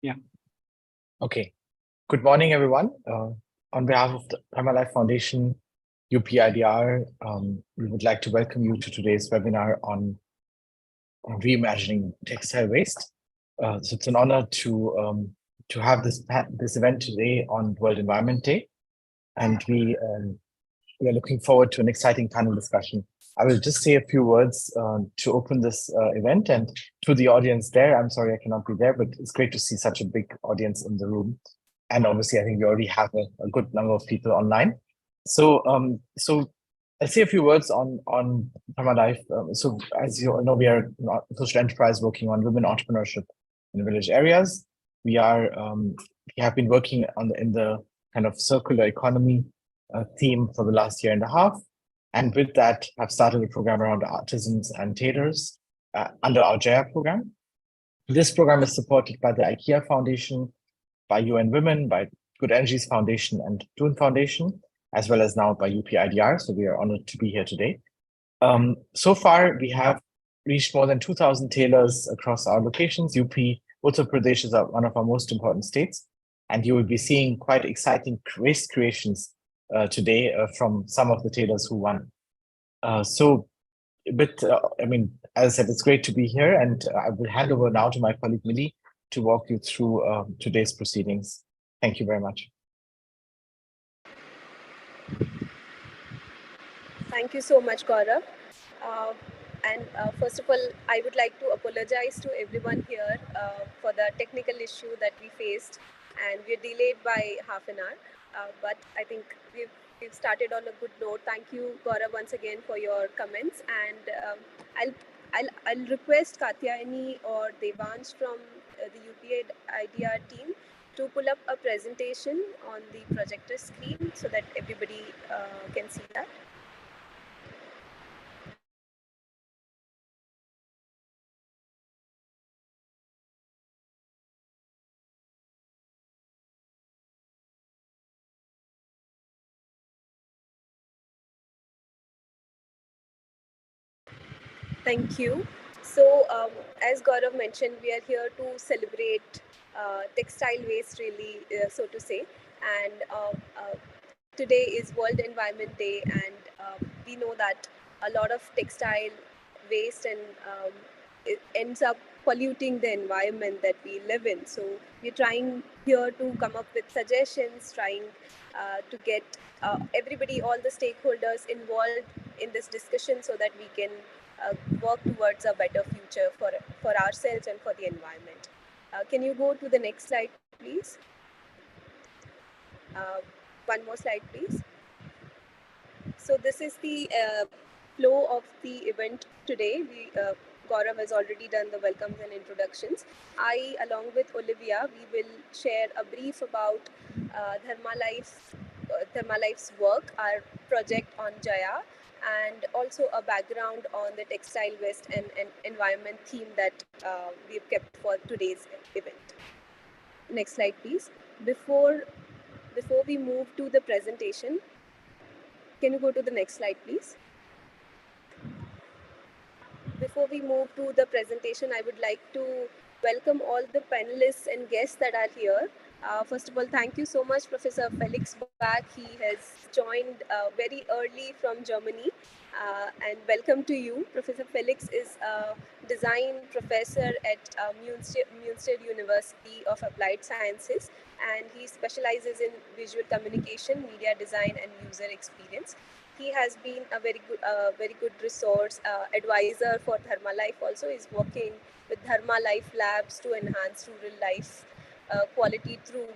Yeah. Okay. Good morning, everyone. On behalf of the Life Foundation, UPIDR, we would like to welcome you to today's webinar on reimagining textile waste. So it's an honor to have this event today on World Environment Day, and we are looking forward to an exciting panel discussion. I will just say a few words to open this event, and to the audience there, I'm sorry I cannot be there, but it's great to see such a big audience in the room. And obviously, I think we already have a good number of people online. So I'll say a few words on Permalife. So as you all know, we are a social enterprise working on women entrepreneurship in village areas. We have been working in the kind of circular economy theme for the last year and a half. And with that, have started a program around artisans and tailors under our Jaya program. This program is supported by the IKEA Foundation, by UN Women, by Good Energies Foundation and Toon Foundation, as well as now by UPIDR. So we are honored to be here today. So far, we have reached more than 2,000 tailors across our locations. UP, Uttar Pradesh is one of our most important states. And you will be seeing quite exciting waste creations today from some of the tailors who won. I mean, as I said, it's great to be here, and I will hand over now to my colleague Millie to walk you through today's proceedings. Thank you very much. Thank you so much, Gaurav. First of all, I would like to apologize to everyone here for the technical issue that we faced, and we're delayed by half an hour. But I think we've started on a good note. Thank you, Gaurav, once again for your comments, and I'll request Katyayani or Devansh from the UPA IDR team to pull up a presentation on the projector screen so that everybody can see that. Thank you. So, as Gaurav mentioned, we are here to celebrate textile waste, really, so to say. And today is World Environment Day, and we know that a lot of textile waste and it ends up polluting the environment that we live in. So, we're trying here to come up with suggestions, trying to get everybody, all the stakeholders involved in this discussion so that we can work towards a better future for ourselves and for the environment. Can you go to the next slide, please? One more slide, please. So this is the flow of the event today. Gaurav has already done the welcomes and introductions. I, along with Olivia, we will share a brief about Thermalife's work, our project on Jaya, and also a background on the textile waste and environment theme that we've kept for today's event. Next slide, please. Before we move to the presentation, can you go to the next slide, please? Before we move to the presentation, I would like to welcome all the panelists and guests that are here. First of all, thank you so much, Professor Felix Bach. He has joined very early from Germany. And welcome to you. Professor Felix is a design professor at Münster University of Applied Sciences, and he specializes in visual communication, media design, and user experience. He has been a very good resource advisor for Thermalife. Also, is working with Thermalife Labs to enhance rural life quality through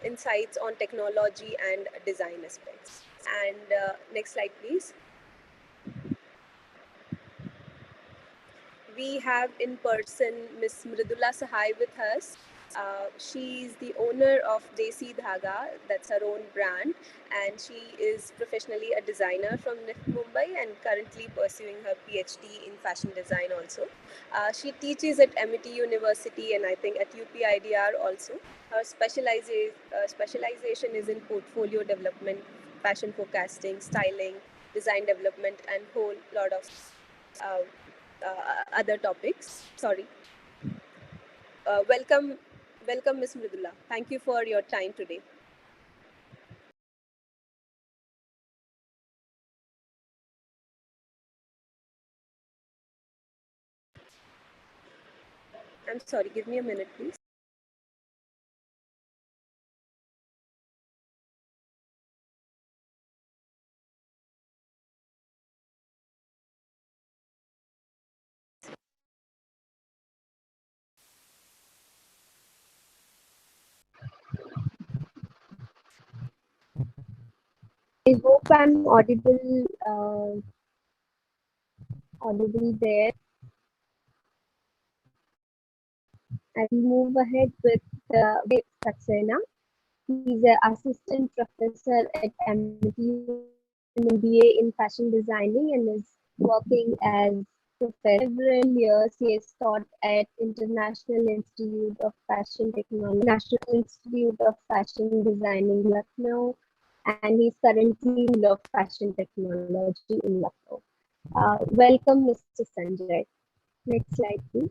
insights on technology and design aspects. And next slide, please. We have in person Ms. Mridula Sahai with us. She is the owner of Desi Dhaga, that's her own brand, and she is professionally a designer from Mumbai and currently pursuing her PhD in fashion design also. She teaches at MIT University and I think at UPIDR also. Her specialization is in portfolio development, fashion forecasting, styling, design development, and whole lot of other topics. Sorry. Welcome, Welcome, Ms. Mridula. Thank you for your time today. I'm sorry, give me a minute, please. I hope I'm audible there. I will move ahead with Saxena. He's an assistant professor at Amity University, MBA in fashion designing, and is working as professor. Several years he has taught at International Institute of Fashion Technology, National Institute of Fashion Designing, Lucknow, and he's currently in School of Fashion Technology in Lucknow. Welcome, Mr. Sanjay. Next slide, please.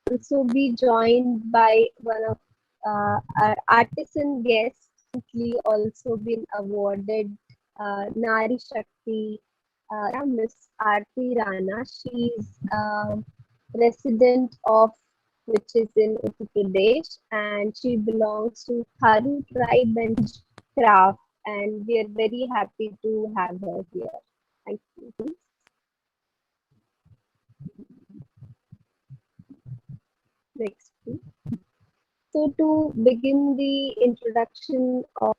Also be joined by one of our artisan guests, recently also been awarded Nari Shakti, Miss Aarti Rana. She's resident of which is in Uttar Pradesh, and she belongs to Tharu tribe and craft, and we are very happy to have her here. Thank you. Next, please. So to begin the introduction of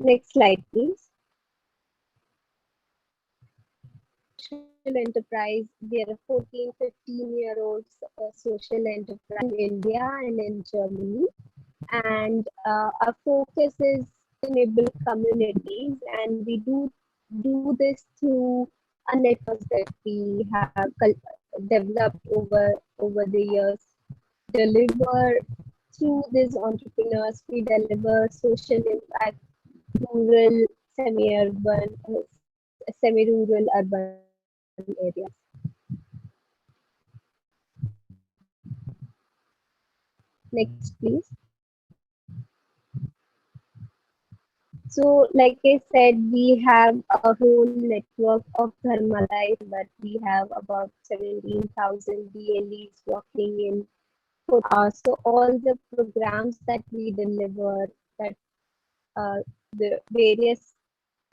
next slide, please. Social enterprise. We are a 14, 15-year-old social enterprise in India and in Germany. And our focus is sustainable communities, and we do this through a network that we have developed over the years. Deliver through these entrepreneurs, we deliver social impact, rural, semi-urban, semi-rural, urban areas. Next, please. So, like I said, we have a whole network of Dharmalais, but we have about 17,000 DLEs working in. So, all the programs that we deliver, that the various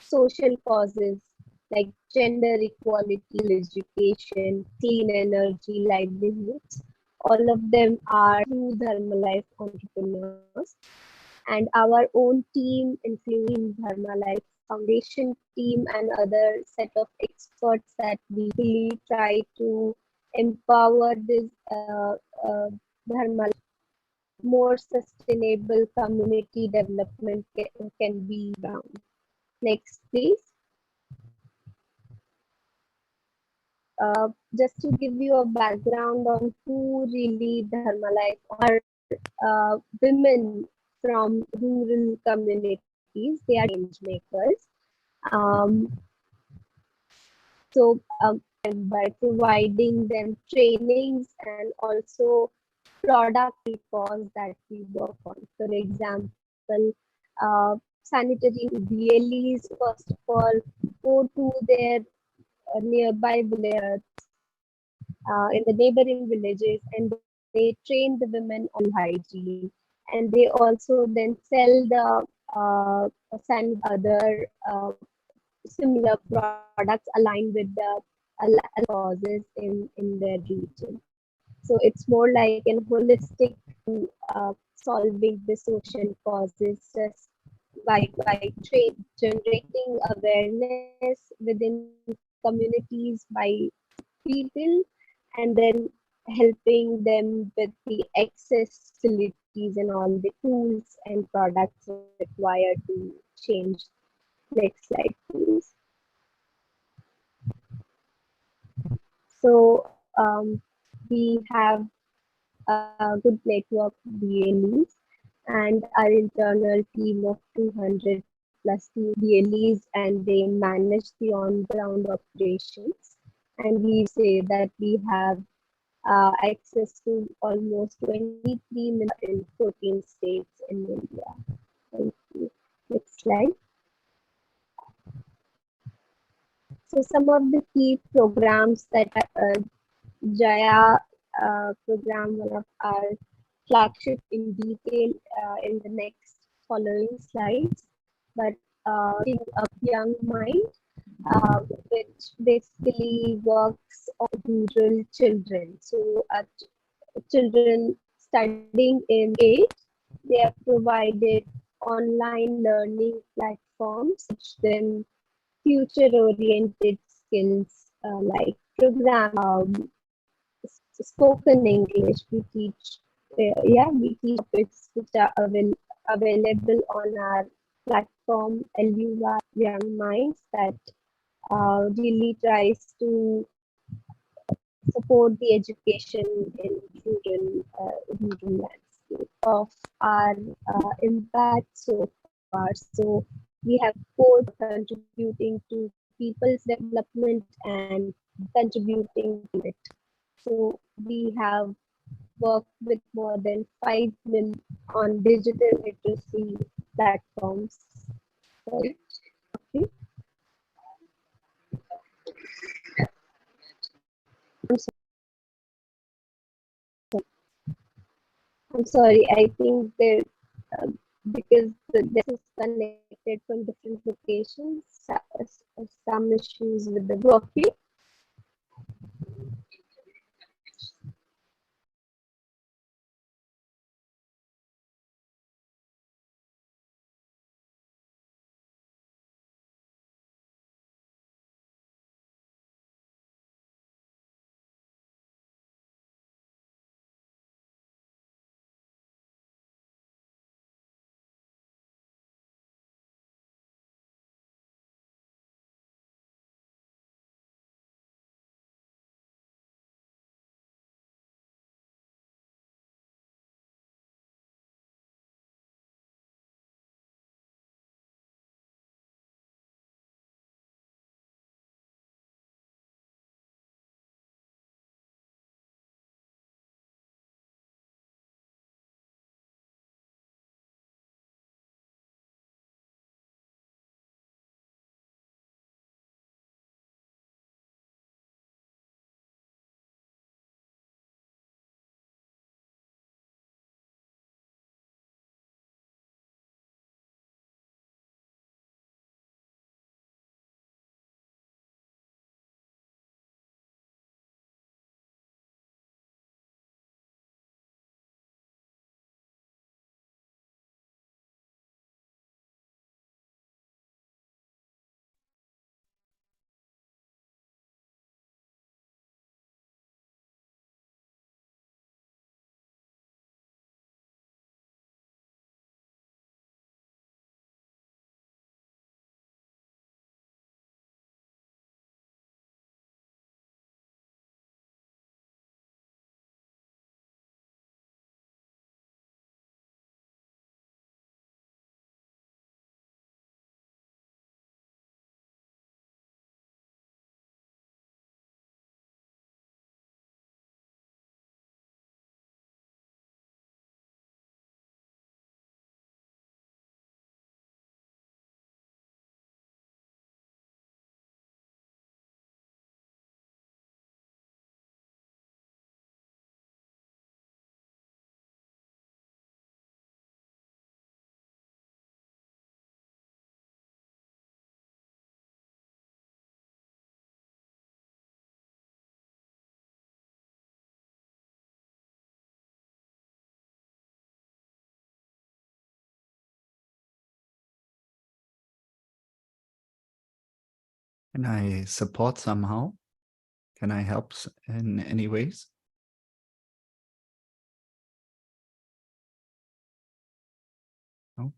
social causes like gender equality, education, clean energy, livelihoods, all of them are through Dharma Life entrepreneurs. And our own team, including Dharma Life Foundation team and other set of experts that we really try to empower this Dharma more sustainable community development can be found. Next, please. Just to give you a background on who really Dharma Life are, women from rural communities. They are change makers. Um, and by providing them trainings and also product recalls that we work on. For example, sanitary BLEs, first of all, go to their nearby villages, in the neighboring villages, and they train the women on hygiene. And they also then sell the other similar products aligned with the causes in their region. So it's more like an holistic solving the social causes just by generating awareness within communities by people, and then helping them with the access facilities and all the tools and products required to change. Next slide, please. So we have a good network of BLEs and our internal team of 200 plus BLEs, and they manage the on-ground operations. And we say that we have access to almost 23 million in 14 states in India. Thank you. Next slide. So some of the key programs that Jaya program, one of our flagship in detail in the next following slides, but up young mind, which basically works on rural children. So children studying in age, they are provided online learning platforms which then future-oriented skills like spoken English. We teach topics which are available on our platform LUY Young Minds that really tries to support the education in rural landscape of our impact so far. So we have both contributing to people's development and contributing to it. So we have worked with more than 5 million on digital literacy platforms. Sorry. Okay. I'm sorry. I think there uh, because this is connected from different locations, some issues with the working. Can I support somehow? Can I help in any ways? No?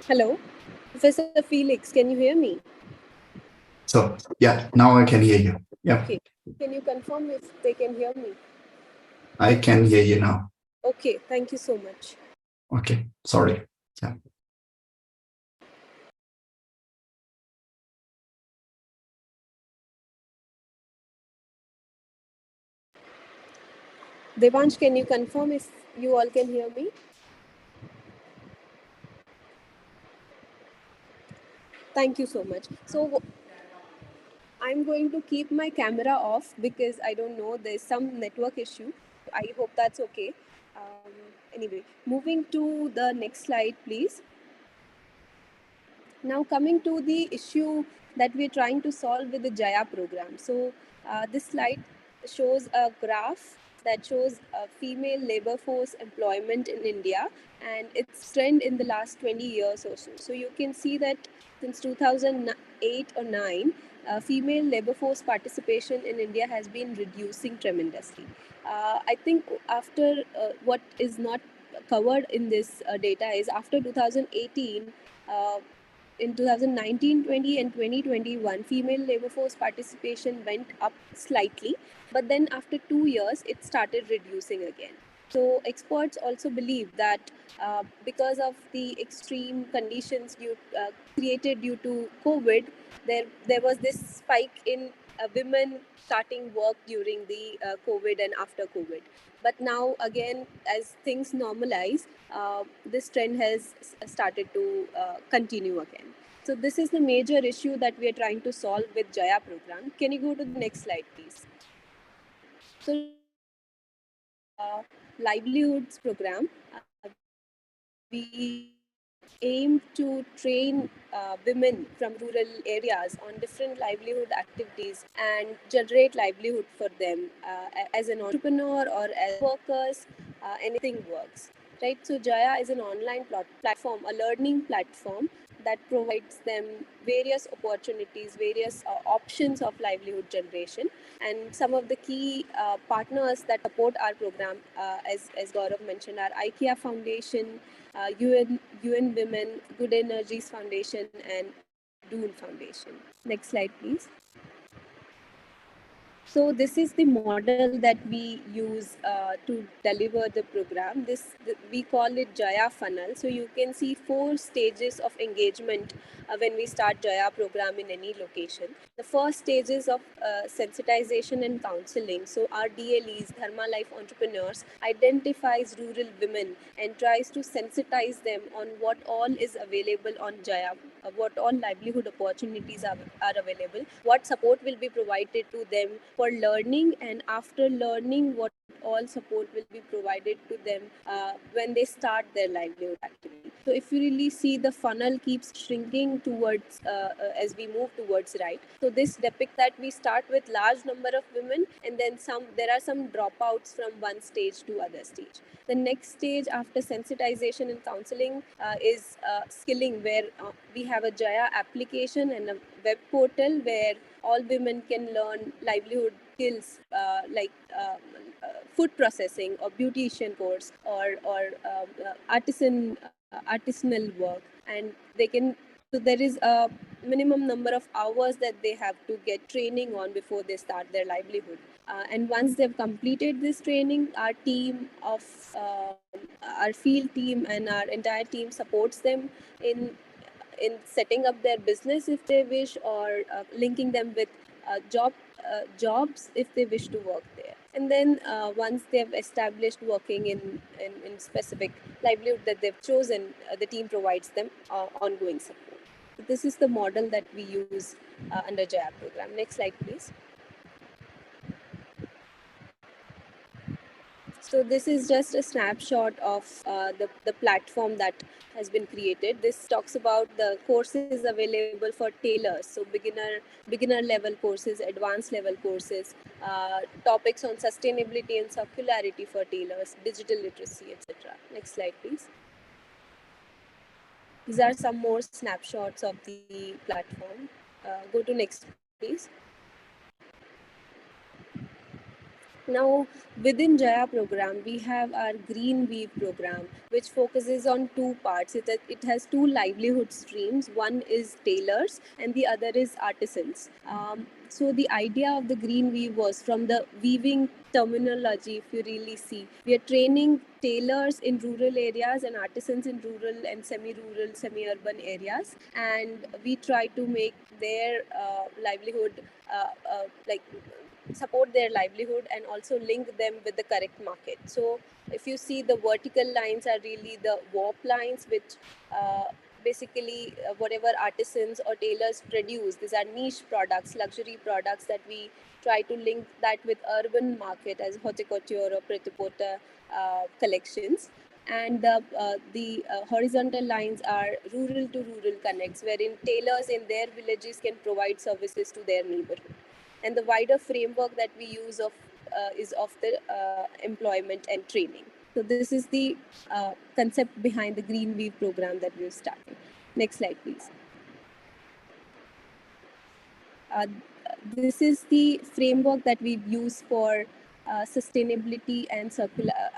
Hello, Professor Felix, can you hear me? So yeah, now I can hear you. Yeah, Okay. Can you confirm if they can hear me? I can hear you now. Okay, thank you so much. Okay, sorry. Yeah. Devansh, can you confirm if you all can hear me? Thank you so much. So I'm going to keep my camera off because I don't know, there's some network issue. I hope that's okay. Anyway, moving to the next slide, please. Now, coming to the issue that we're trying to solve with the Jaya program. So, this slide shows a graph that shows female labor force employment in India and its trend in the last 20 years or so. So, you can see that since 2008 or 9, female labor force participation in India has been reducing tremendously. I think after what is not covered in this data is after 2018. In 2019-20 and 2021, female labor force participation went up slightly, but then after 2 years, it started reducing again. So experts also believe that because of the extreme conditions created due to COVID, there was this spike in women starting work during the COVID and after COVID. But now again, as things normalize, this trend has started to continue again. So this is the major issue that we are trying to solve with Jaya program. Can you go to the next slide, please? So Jaya is a livelihoods program. We aim to train women from rural areas on different livelihood activities and generate livelihood for them as an entrepreneur or as workers. Anything works, right? So Jaya is an online platform, a learning platform that provides them various opportunities, various options of livelihood generation. And some of the key partners that support our program, as Gaurav mentioned, are IKEA Foundation, UN Women, Good Energies Foundation, and Dool Foundation. Next slide, please. So this is the model that we use to deliver the program. We call it Jaya funnel. So you can see 4 stages of engagement when we start Jaya program in any location. The first stage is of sensitization and counseling. So our DLEs, Dharma Life Entrepreneurs, identifies rural women and tries to sensitize them on what all is available on Jaya, what all livelihood opportunities are available, what support will be provided to them for learning, and after learning, what all support will be provided to them when they start their livelihood activity. So if you really see, the funnel keeps shrinking towards as we move towards right. So this depicts that we start with large number of women, and then there are some dropouts from one stage to other stage. The next stage after sensitization and counseling is skilling, where we have a Jaya application and a web portal where all women can learn livelihood skills like food processing or beautician course or artisanal work, and they can. So there is a minimum number of hours that they have to get training on before they start their livelihood. And once they've completed this training, our team of our field team and our entire team supports them in setting up their business if they wish, or linking them with jobs if they wish to work there. And then once they've established working in specific livelihood that they've chosen, the team provides them ongoing support. So this is the model that we use under Jaya program. Next slide, please. So this is just a snapshot of the platform that has been created. This talks about the courses available for tailors, so beginner level courses, advanced level courses, topics on sustainability and circularity for tailors, digital literacy, etc. Next slide, please. These are some more snapshots of the platform. Go to next, please. Now, within Jaya program, we have our Green Weave program, which focuses on two parts. It has two livelihood streams. One is tailors, and the other is artisans. So the idea of the Green Weave was from the weaving terminology. If you really see, we are training tailors in rural areas and artisans in rural and semi-rural, semi-urban areas, and we try to make their livelihood like support their livelihood and also link them with the correct market. So if you see, the vertical lines are really the warp lines, which basically whatever artisans or tailors produce, these are niche products, luxury products that we try to link that with urban market as haute couture or pret-a-porter collections. And the horizontal lines are rural to rural connects, wherein tailors in their villages can provide services to their neighborhood. And the wider framework that we use is of the employment and training. So this is the concept behind the Green Weave program that we're starting. Next slide, please. Uh, this is the framework that we use for sustainability and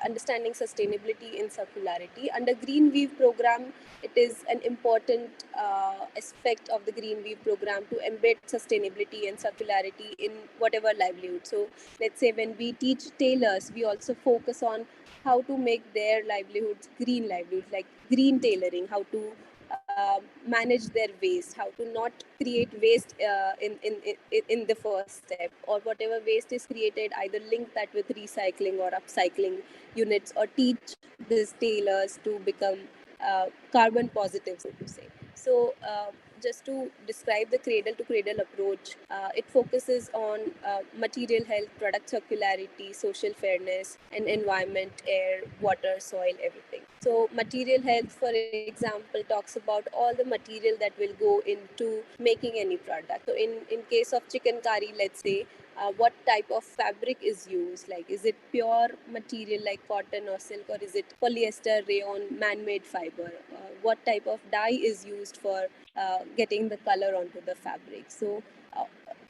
understanding sustainability in circularity. Under Green Weave program, it is an important aspect of the Green Weave program to embed sustainability and circularity in whatever livelihood. So let's say when we teach tailors, we also focus on how to make their livelihoods green livelihoods, like green tailoring, how to manage their waste, how to not create waste in the first step, or whatever waste is created, either link that with recycling or upcycling units, or teach these tailors to become carbon positive, so to say. So just to describe the cradle to cradle approach, it focuses on material health, product circularity, social fairness, and environment, air, water, soil, everything. So material health, for example, talks about all the material that will go into making any product. So in case of chicken curry, let's say, what type of fabric is used, like is it pure material like cotton or silk, or is it polyester, rayon, man-made fiber, what type of dye is used for getting the color onto the fabric. So uh,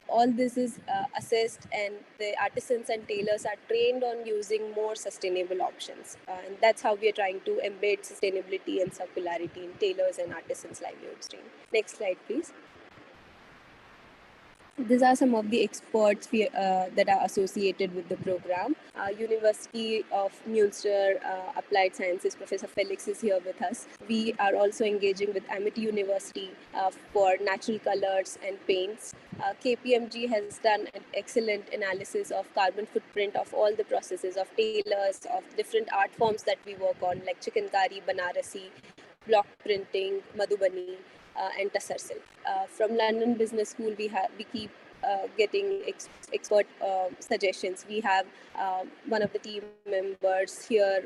all this is assessed, and the artisans and tailors are trained on using more sustainable options, and that's how we are trying to embed sustainability and circularity in tailors and artisans livelihood stream. Next slide, please. These are some of the experts that are associated with the program. University of Munster Applied Sciences, Professor Felix is here with us. We are also engaging with Amity University for natural colors and paints. KPMG has done an excellent analysis of carbon footprint of all the processes of tailors, of different art forms that we work on, like chikankari, Banarasi, block printing, Madhubani, and Tassar silk. From London Business School, we keep getting expert suggestions. We have one of the team members here,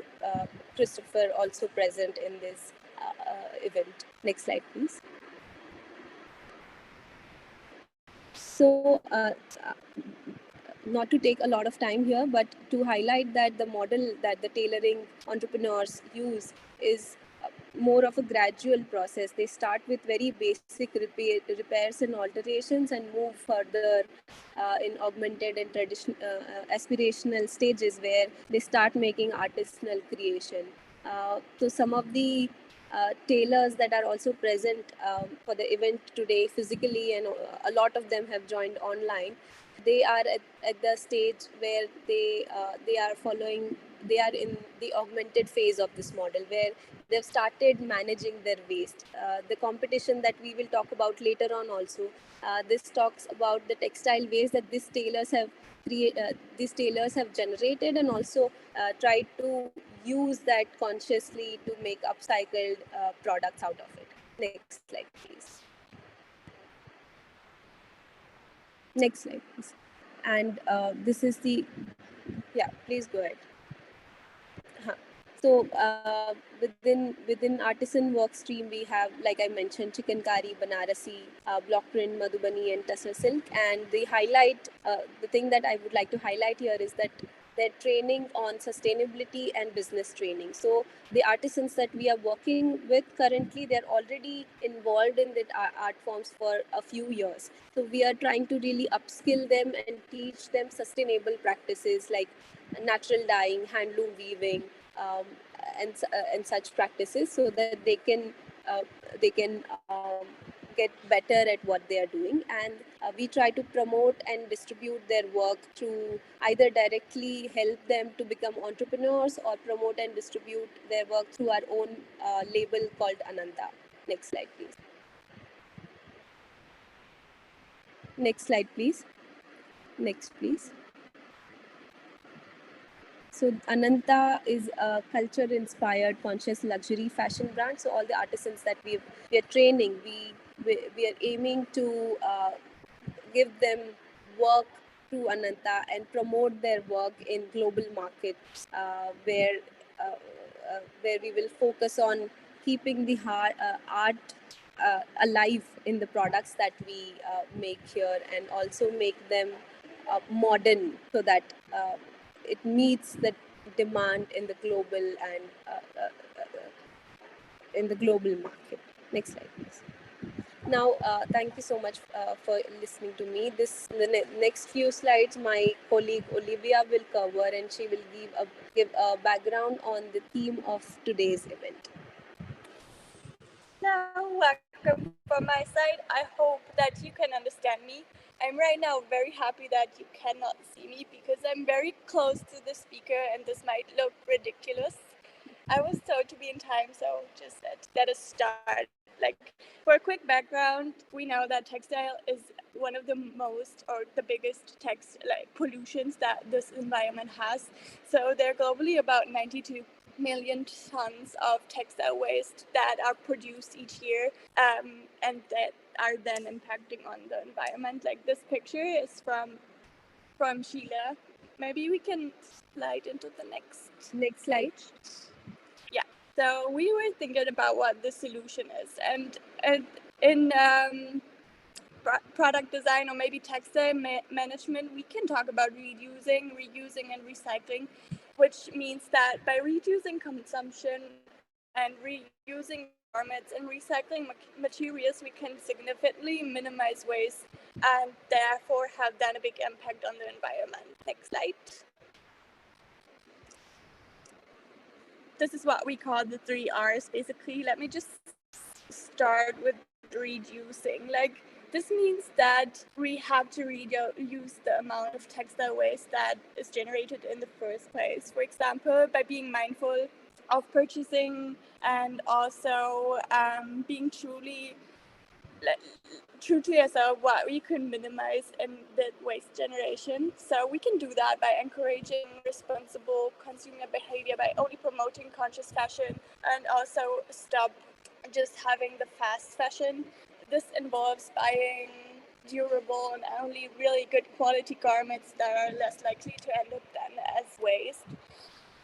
Christopher, also present in this event. Next slide, please. So, not to take a lot of time here, but to highlight that the model that the tailoring entrepreneurs use is more of a gradual process. They start with very basic repairs and alterations, and move further in augmented and aspirational stages, where they start making artisanal creation. So some of the tailors that are also present for the event today physically, and a lot of them have joined online. They are at the stage where they are following. They are in the augmented phase of this model, where they've started managing their waste. The competition that we will talk about later on also, this talks about the textile waste that these tailors have generated, and also tried to use that consciously to make upcycled products out of it. Next slide, please. Next slide, please. And this is the, yeah, please go ahead. So within artisan work stream, we have, like I mentioned, chikankari, Banarasi, block print, Madhubani, and Tassar silk. And the thing that I would like to highlight here is that their training on sustainability and business training. So the artisans that we are working with currently, they're already involved in the art forms for a few years. So we are trying to really upskill them and teach them sustainable practices like natural dyeing, handloom weaving, um, and such practices, so that they can get better at what they are doing. And we try to promote and distribute their work through either directly help them to become entrepreneurs or promote and distribute their work through our own label called Ananta. Next slide, please. Next slide, please. Next, please. So Ananta is a culture-inspired, conscious luxury fashion brand. So all the artisans that we are training, we are aiming to give them work through Ananta and promote their work in global markets, where we will focus on keeping the art alive in the products that we make here, and also make them modern, so that it meets the demand in the global and in the global market. Next slide, please. Now, thank you so much for listening to me. The next few slides, my colleague Olivia will cover, and she will give a background on the theme of today's event. Hello, welcome from my side. I hope that you can understand me. I'm right now very happy that you cannot see me because I'm very close to the speaker and this might look ridiculous. I was told to be in time, so just let us start. Like, for a quick background, we know that textile is one of the most or the biggest pollutions that this environment has. So there are globally about 92 million tons of textile waste that are produced each year, and that are then impacting on the environment. Like this picture is from Sheila. Maybe we can slide into the next slide. Yeah. So we were thinking about what the solution is, and in product design or maybe textile management, we can talk about reusing, and recycling, which means that by reducing consumption and reusing garments and recycling materials, we can significantly minimize waste and therefore have then a big impact on the environment. Next slide. This is what we call the 3 R's basically. Let me just start with reducing. Like, this means that we have to reduce the amount of textile waste that is generated in the first place. For example, by being mindful of purchasing and also being true to yourself, what we can minimize in the waste generation. So we can do that by encouraging responsible consumer behavior, by only promoting conscious fashion, and also stop just having the fast fashion. This involves buying durable and only really good quality garments that are less likely to end up then as waste.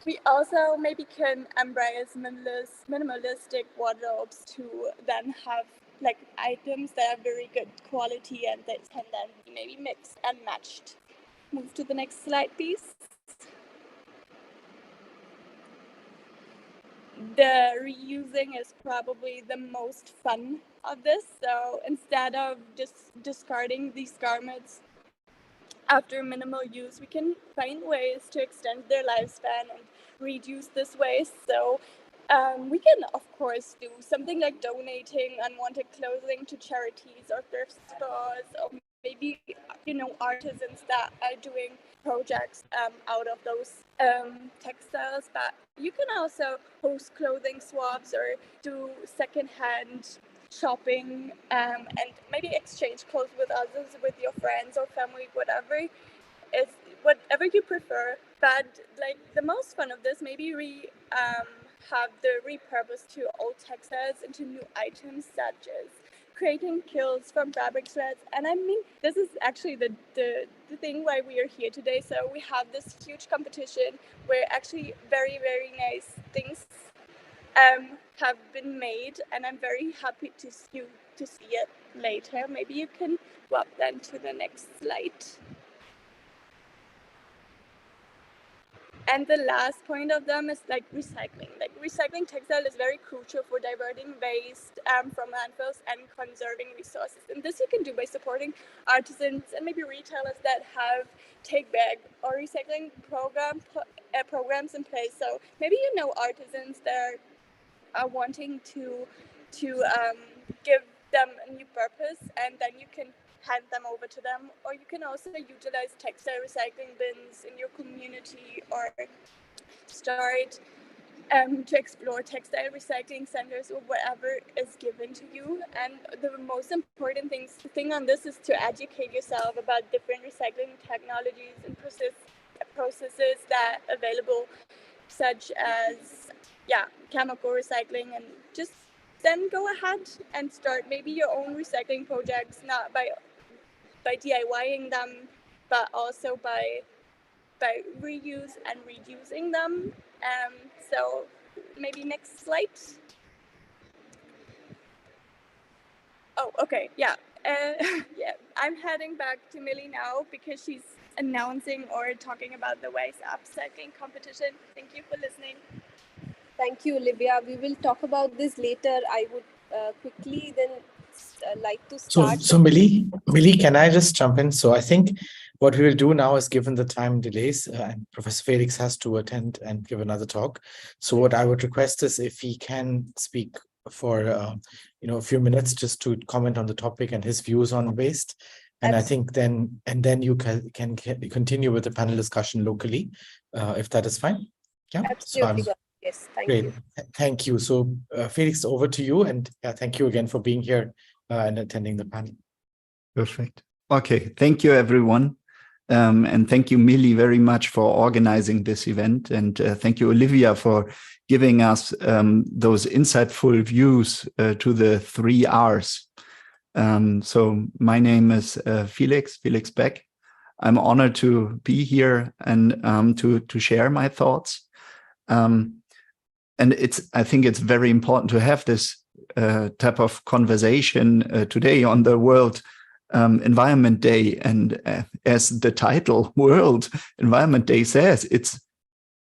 We also maybe can embrace minimalistic wardrobes to then have like items that are very good quality and that can then be maybe mixed and matched. Move to the next slide, please. The reusing is probably the most fun of this. So instead of just discarding these garments after minimal use, we can find ways to extend their lifespan and reduce this waste. So we can, of course, do something like donating unwanted clothing to charities or thrift stores, or maybe, artisans that are doing projects out of those textiles. But you can also host clothing swaps or do secondhand shopping, and maybe exchange clothes with others, with your friends or family, whatever you prefer. But like the most fun of this, maybe we have the repurpose to old textiles into new items, such as creating kilts from fabric threads. And I mean, this is actually the thing why we are here today. So we have this huge competition where actually very, very nice things have been made, and I'm very happy to see it later. Maybe you can walk then to the next slide. And the last point of them is like recycling. Like recycling textile is very crucial for diverting waste from landfills and conserving resources. And this you can do by supporting artisans and maybe retailers that have take back or recycling programs in place. So maybe you know artisans that are wanting to give them a new purpose, and then you can hand them over to them. Or you can also utilize textile recycling bins in your community, or start to explore textile recycling centers or whatever is given to you. And the most important thing on this is to educate yourself about different recycling technologies and processes that are available, such as chemical recycling, and just then go ahead and start maybe your own recycling projects, not by DIYing them, but also by reuse and reusing them. So maybe next slide. Oh, okay, yeah. Yeah, I'm heading back to Millie now because she's announcing or talking about the WASE upcycling competition. Thank you for listening. Thank you, Olivia. We will talk about this later. I would quickly then like to start. So Millie, can I just jump in? So I think what we will do now is, given the time delays, and Professor Felix has to attend and give another talk. So what I would request is if he can speak for a few minutes just to comment on the topic and his views on waste. And I think then you can continue with the panel discussion locally, if that is fine. Yeah. Absolutely. Yes, thank you. Thank you. So Felix, over to you, and thank you again for being here and attending the panel. Perfect. Okay, thank you, everyone. And thank you, Millie, very much for organizing this event. And thank you, Olivia, for giving us those insightful views to the 3 Rs. So my name is Felix Beck. I'm honored to be here and to share my thoughts. And I think it's very important to have this type of conversation today on the World Environment Day. And as the title World Environment Day says, it's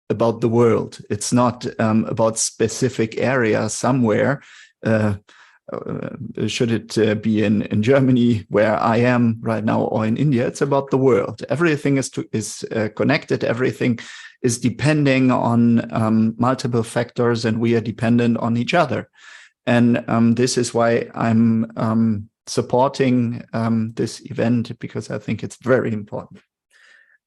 about the world. It's not about specific area somewhere. Should it be in Germany, where I am right now, or in India? It's about the world. Everything is connected. Everything is depending on multiple factors, and we are dependent on each other. And this is why I'm supporting this event, because I think it's very important.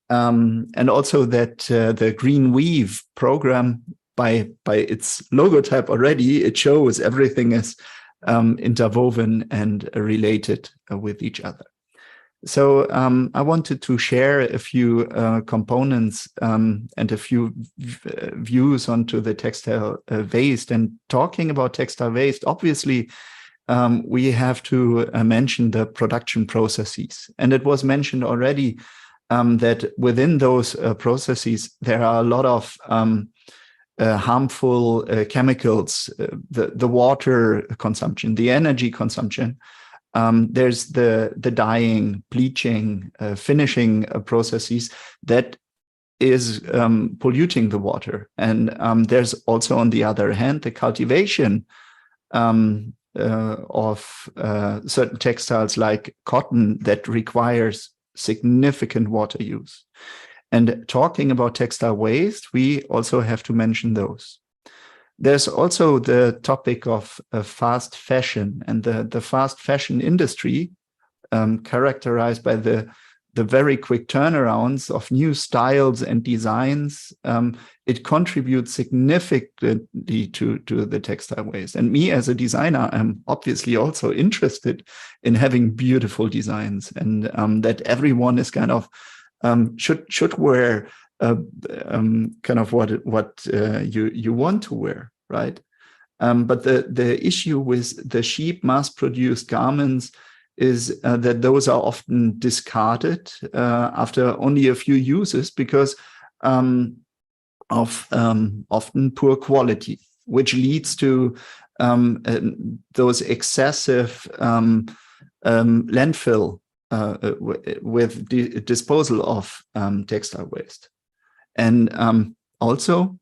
And also that the Green Weave program, by its logotype already, it shows everything is interwoven and related with each other. So I wanted to share a few components and a few views onto the textile waste. And talking about textile waste, obviously, we have to mention the production processes. And it was mentioned already that within those processes, there are a lot of harmful chemicals, the water consumption, the energy consumption. There's the dyeing, bleaching, finishing processes that is polluting the water. And there's also, on the other hand, the cultivation of certain textiles like cotton that requires significant water use. And talking about textile waste, we also have to mention those. There's also the topic of fast fashion, and the fast fashion industry, characterized by the very quick turnarounds of new styles and designs. It contributes significantly to the textile waste. And me as a designer, I'm obviously also interested in having beautiful designs, and that everyone is kind of should wear kind of what you want to wear, right? But the issue with the cheap mass-produced garments is that those are often discarded after only a few uses because of often poor quality, which leads to those excessive landfill with disposal of textile waste. And also,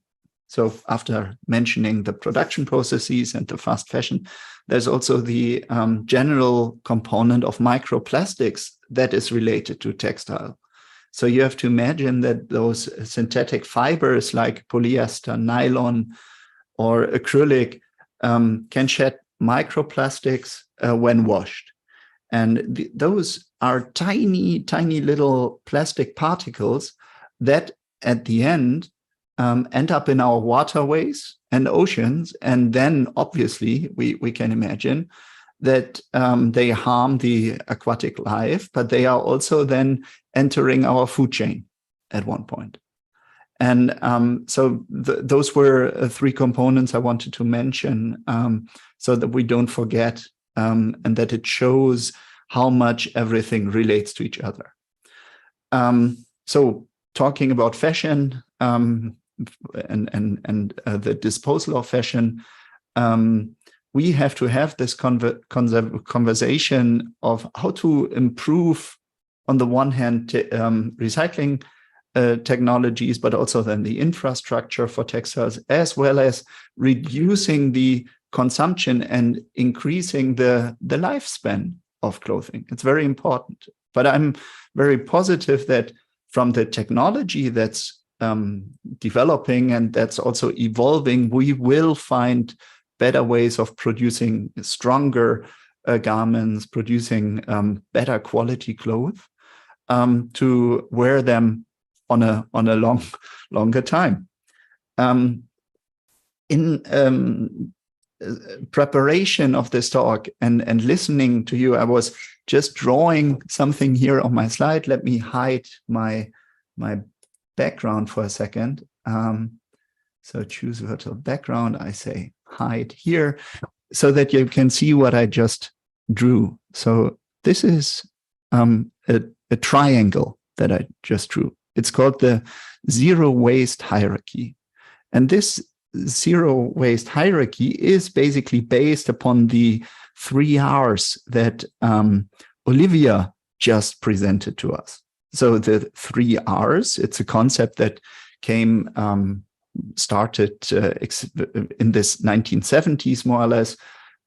so after mentioning the production processes and the fast fashion, there's also the general component of microplastics that is related to textile. So you have to imagine that those synthetic fibers like polyester, nylon, or acrylic can shed microplastics when washed. And those are tiny, tiny little plastic particles that at the end up in our waterways and oceans. And then obviously we can imagine that they harm the aquatic life, but they are also then entering our food chain at one point. And so those were three components I wanted to mention so that we don't forget and that it shows how much everything relates to each other. So talking about fashion and the disposal of fashion, we have to have this conversation of how to improve, on the one hand, recycling technologies, but also then the infrastructure for textiles, as well as reducing the consumption and increasing the lifespan of clothing. It's very important. But I'm very positive that from the technology that's developing and that's also evolving, we will find better ways of producing stronger garments, producing better quality clothes to wear them on a longer time. In preparation of this talk and listening to you, I was just drawing something here on my slide. Let me hide my background for a second. So choose virtual background. I say hide here so that you can see what I just drew. So this is a triangle that I just drew. It's called the zero waste hierarchy. And this zero waste hierarchy is basically based upon the 3 R's that Olivia just presented to us. So the 3 R's, it's a concept that came, started in this 1970s, more or less.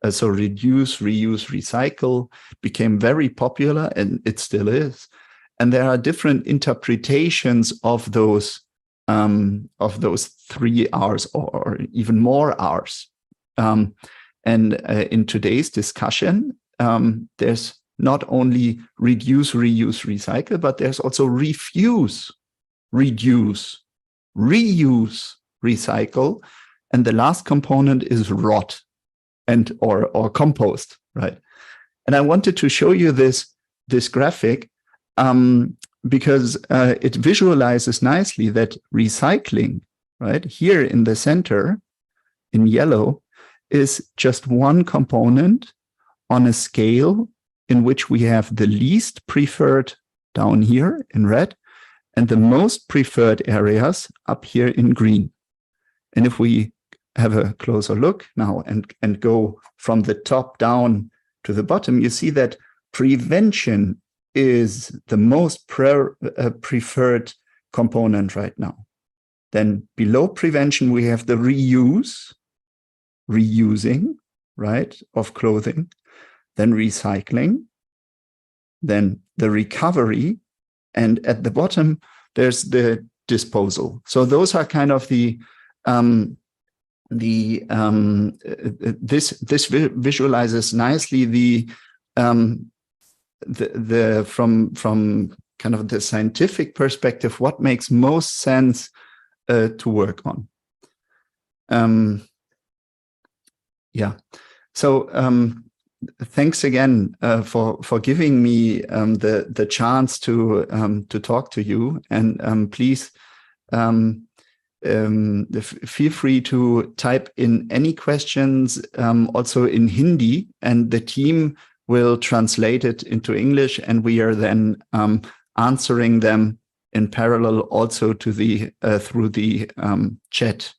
So reduce, reuse, recycle became very popular, and it still is. And there are different interpretations of those 3 R's or even more R's. And in today's discussion, there's not only reduce, reuse, recycle, but there's also refuse, reduce, reuse, recycle. And the last component is rot and or compost, right? And I wanted to show you this graphic because it visualizes nicely that recycling, right, here in the center in yellow is just one component on a scale in which we have the least preferred down here in red and the most preferred areas up here in green. And if we have a closer look now and go from the top down to the bottom, you see that prevention is the most preferred component right now. Then below prevention, we have the reusing, right, of clothing, then recycling, then the recovery, and at the bottom, there's the disposal. So those are kind of this visualizes nicely from kind of the scientific perspective, what makes most sense to work on. Yeah. So thanks again for giving me the chance to talk to you, and please feel free to type in any questions also in Hindi, and the team will translate it into English, and we are then answering them in parallel also to the through the chat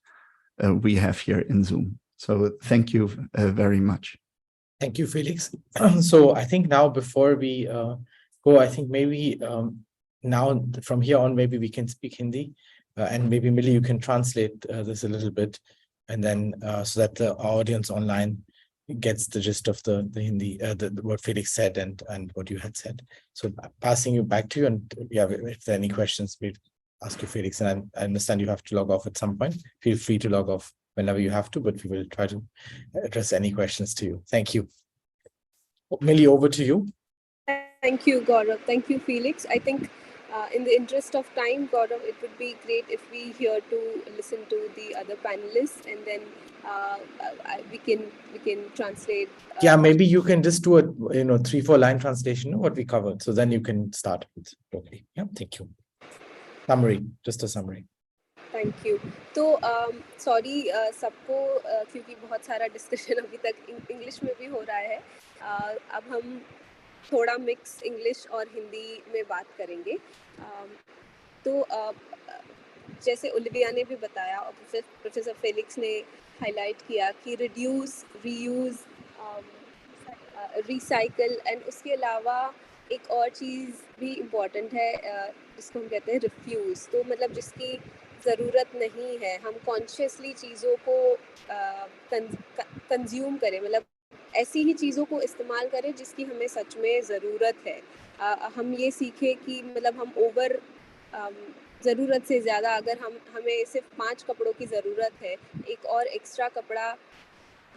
we have here in Zoom. So thank you very much. Thank you, Felix. So I think now before we go, I think maybe now from here on, maybe we can speak Hindi. And maybe Millie, you can translate this a little bit, and then so that the audience online gets the gist of the Hindi, what Felix said and what you had said. So passing you back to you, and yeah, if there are any questions, we'll ask you, Felix. And I understand you have to log off at some point. Feel free to log off whenever you have to, but we will try to address any questions to you. Thank you. Millie, over to you. Thank you, Gaurav. Thank you, Felix. I think in the interest of time, Gaurav, it would be great if we here to listen to the other panelists, and then we can translate. Yeah, maybe you can just do a 3-4 line translation of what we covered. So then you can start with totally. Yeah, thank you. Summary, just a summary. Thank you तो sorry सबको क्योंकि बहुत सारा discussion अभी तक English में भी हो रहा है अब हम थोड़ा मिक्स इंग्लिश और हिंदी में बात करेंगे तो जैसे ओलिविया ने भी बताया और प्रोफेसर फेलिक्स ने हाईलाइट किया कि रिड्यूस रीयूज़ रिसाइकल एंड उसके अलावा एक और चीज़ भी इम्पॉर्टेंट है जिसको हम कहते हैं रिफ्यूज़ तो मतलब जिसकी ज़रूरत नहीं है हम कॉन्शियसली चीज़ों को कंज्यूम करें मतलब ऐसी ही चीज़ों को इस्तेमाल करें जिसकी हमें सच में ज़रूरत है हम ये सीखें कि मतलब हम ओवर ज़रूरत से ज़्यादा अगर हमें सिर्फ 5 कपड़ों की ज़रूरत है एक और एक्स्ट्रा कपड़ा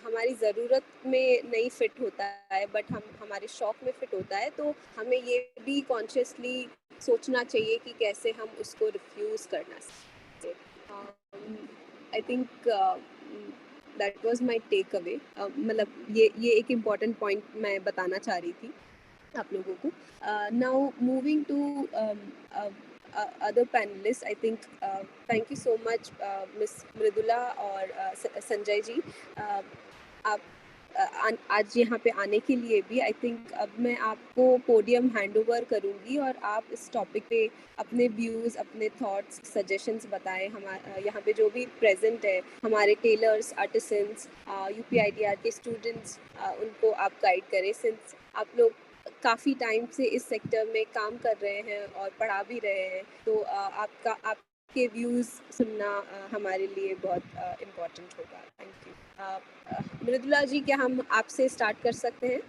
हमारी ज़रूरत में नहीं फिट होता है बट हमारे शौक में फिट होता है तो हमें ये भी कॉन्शियसली सोचना चाहिए कि कैसे हम उसको रिफ्यूज़ करना चाहिए I think that was my take away मतलब ये एक इम्पॉर्टेंट पॉइंट मैं बताना चाह रही थी आप लोगों को now moving to other panelists I think thank you so much Miss Mridula और संजय जी आप आज यहाँ पे आने के लिए भी आई थिंक अब मैं आपको पोडियम हैंड ओवर करूँगी और आप इस टॉपिक पे अपने व्यूज़ अपने थॉट्स सजेशंस बताएं हमारे यहाँ पे जो भी प्रेजेंट है हमारे टेलर्स आर्टिसंस UPIDR के स्टूडेंट्स उनको आप गाइड करें सिंस आप लोग काफ़ी टाइम से इस सेक्टर में काम कर रहे हैं और पढ़ा भी रहे हैं तो आपके व्यूज़ सुनना हमारे लिए बहुत इम्पोर्टेंट होगा थैंक यू मृदुला जी क्या हम आपसे स्टार्ट कर सकते हैं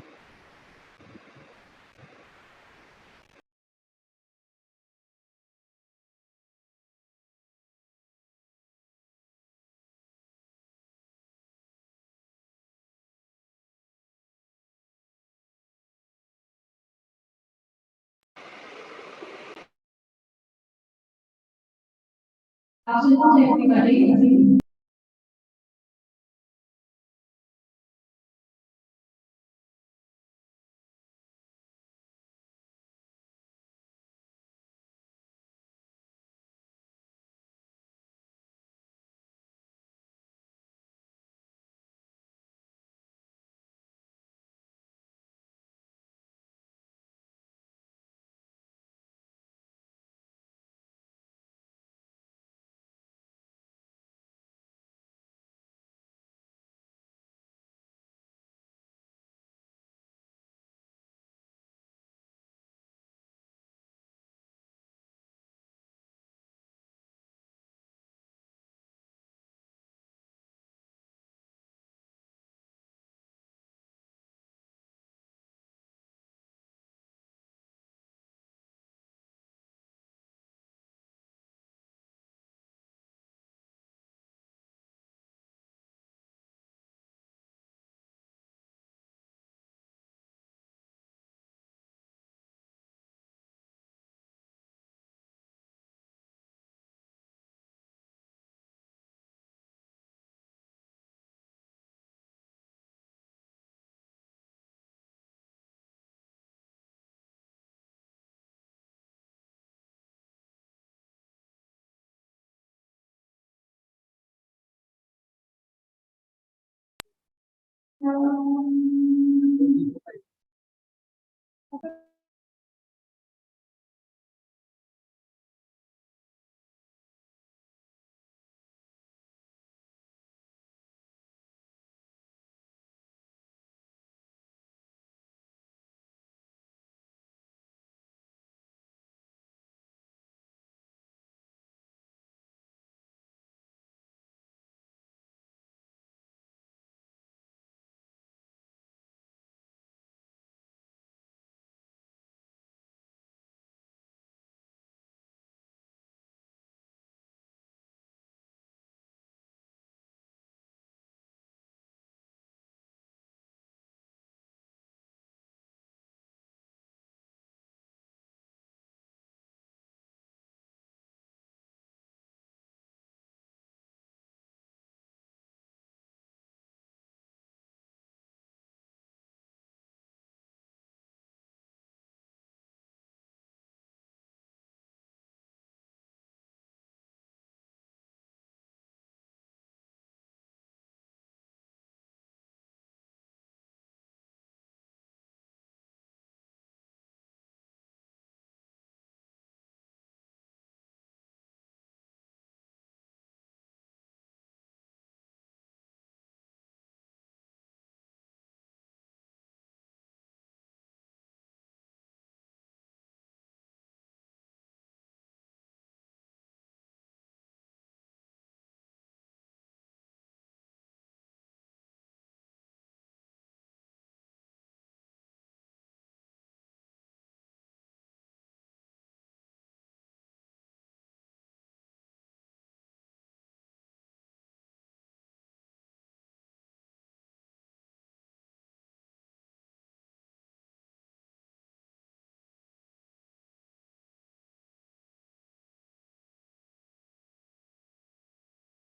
Afternoon, everybody.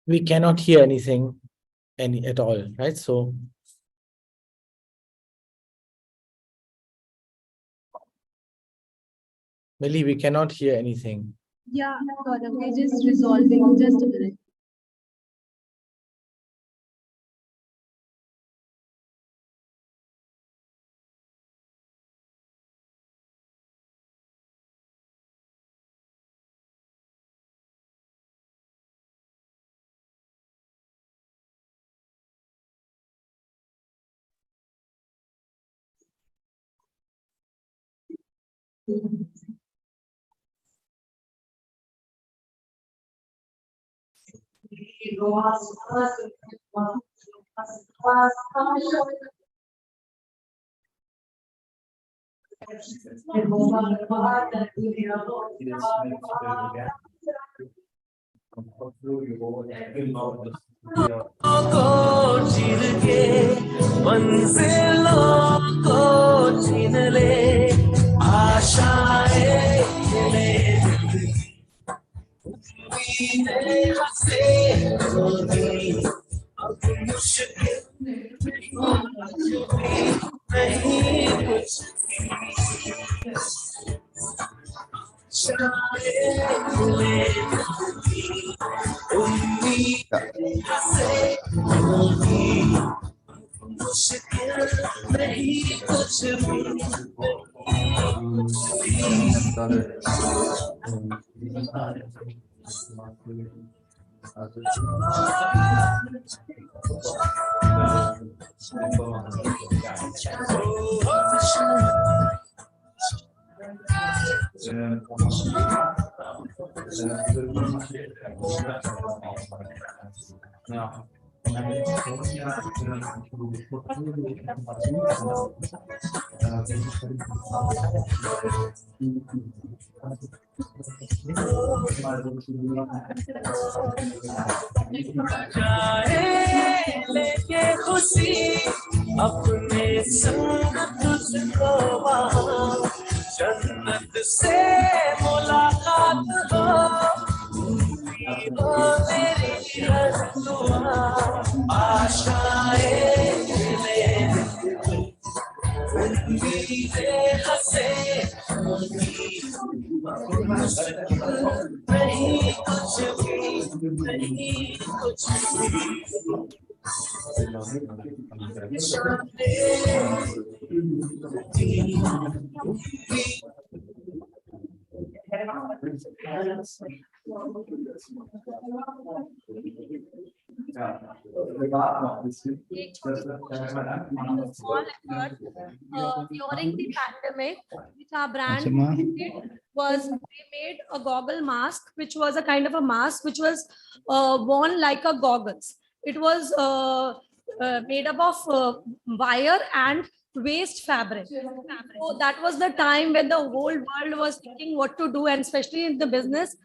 we cannot hear anything at all, right? So Millie, we cannot hear anything. Yeah, Gaurav, we're just resolving. Just a minute. मंजिलों को छीन ले आशाएं ले उम्मीदें हंसे होगी अब मुश्किल नहीं कुछ आशाएं ले उम्मीदें हंसे होगी मुश्किल नहीं कुछ भी लेके खुशी अपने संग तुझको वहाँ जन्नत से मुलाकात हो मेरी हर दुआ आशाएं ले उम्मीदें हंसे नहीं कुछ भी नहीं कुछ भी Small effort during the pandemic, which our brand did was we made a goggle mask, which was a kind of a mask which was worn like a goggles. It was made up of wire and waste fabric. So that was the time when the whole world was thinking what to do, and especially in the business,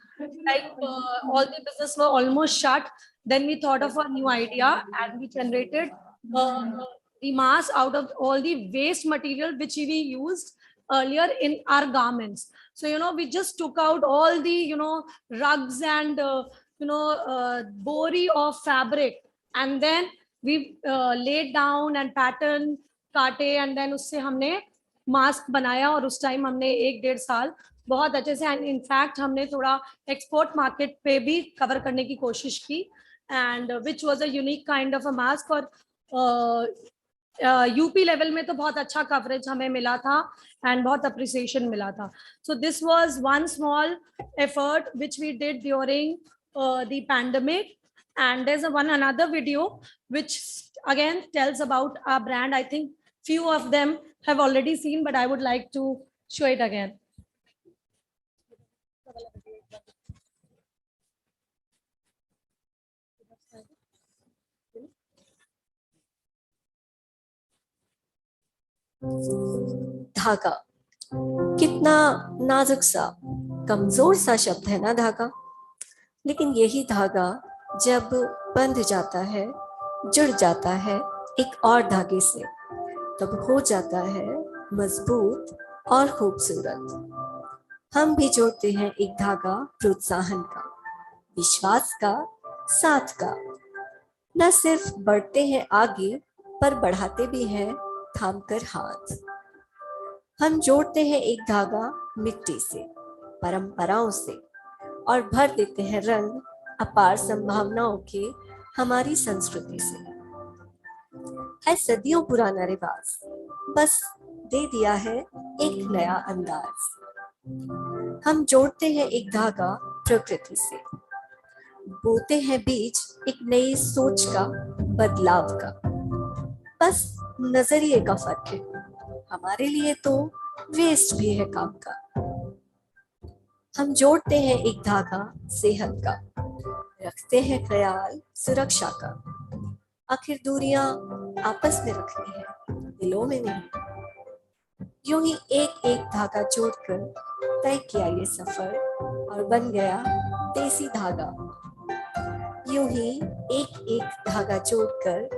like all the business were almost shut. Then we thought of a new idea and we generated the mask out of all the waste material which we used earlier in our garments. So, we just took out all the, rugs and, bori of fabric, and then we laid down and pattern काटे and then उससे हमने mask बनाया और उस time हमने 1-1.5 साल बहुत अच्छे से एंड इनफैक्ट हमने थोड़ा एक्सपोर्ट मार्केट पे भी कवर करने की कोशिश की and which was a unique kind of a mask और यूपी लेवल में तो बहुत अच्छा कवरेज हमें मिला था एंड बहुत अप्रिसिएशन मिला था so this was one small effort which we did during the pandemic and there's one another video which again tells about our brand. I think few of them have already seen, but I would like to show it again. धागा कितना नाजुक सा कमजोर सा शब्द है ना धागा, लेकिन यही धागा जब बंध जाता है, जुड़ जाता है एक और धागे से, तब हो जाता है मजबूत और खूबसूरत। हम भी जोड़ते हैं एक धागा प्रोत्साहन का, विश्वास का साथ का। न सिर्फ बढ़ते हैं आगे, पर बढ़ाते भी हैं थामकर हाथ। हम जोड़ते हैं एक धागा मिट्टी से, परंपराओं से, और भर देते हैं रंग अपार संभावनाओं के हमारी संस्कृति से। है सदियों पुराना रिवाज, बस दे दिया है एक नया अंदाज। हम जोड़ते हैं एक धागा प्रकृति से, बोते हैं बीज एक नई सोच का, बदलाव का। बस नजरिए का फर्क है, हमारे लिए तो वेस्ट भी है काम का। हम जोड़ते हैं एक धागा सेहत का, रखते हैं ख्याल सुरक्षा का। आखिर दूरियां आपस में रखनी है, दिलों में नहीं। यूं ही एक एक धागा जोड़कर तय किया ये सफर, और बन गया देसी धागा। यूं ही एक एक धागा जोड़कर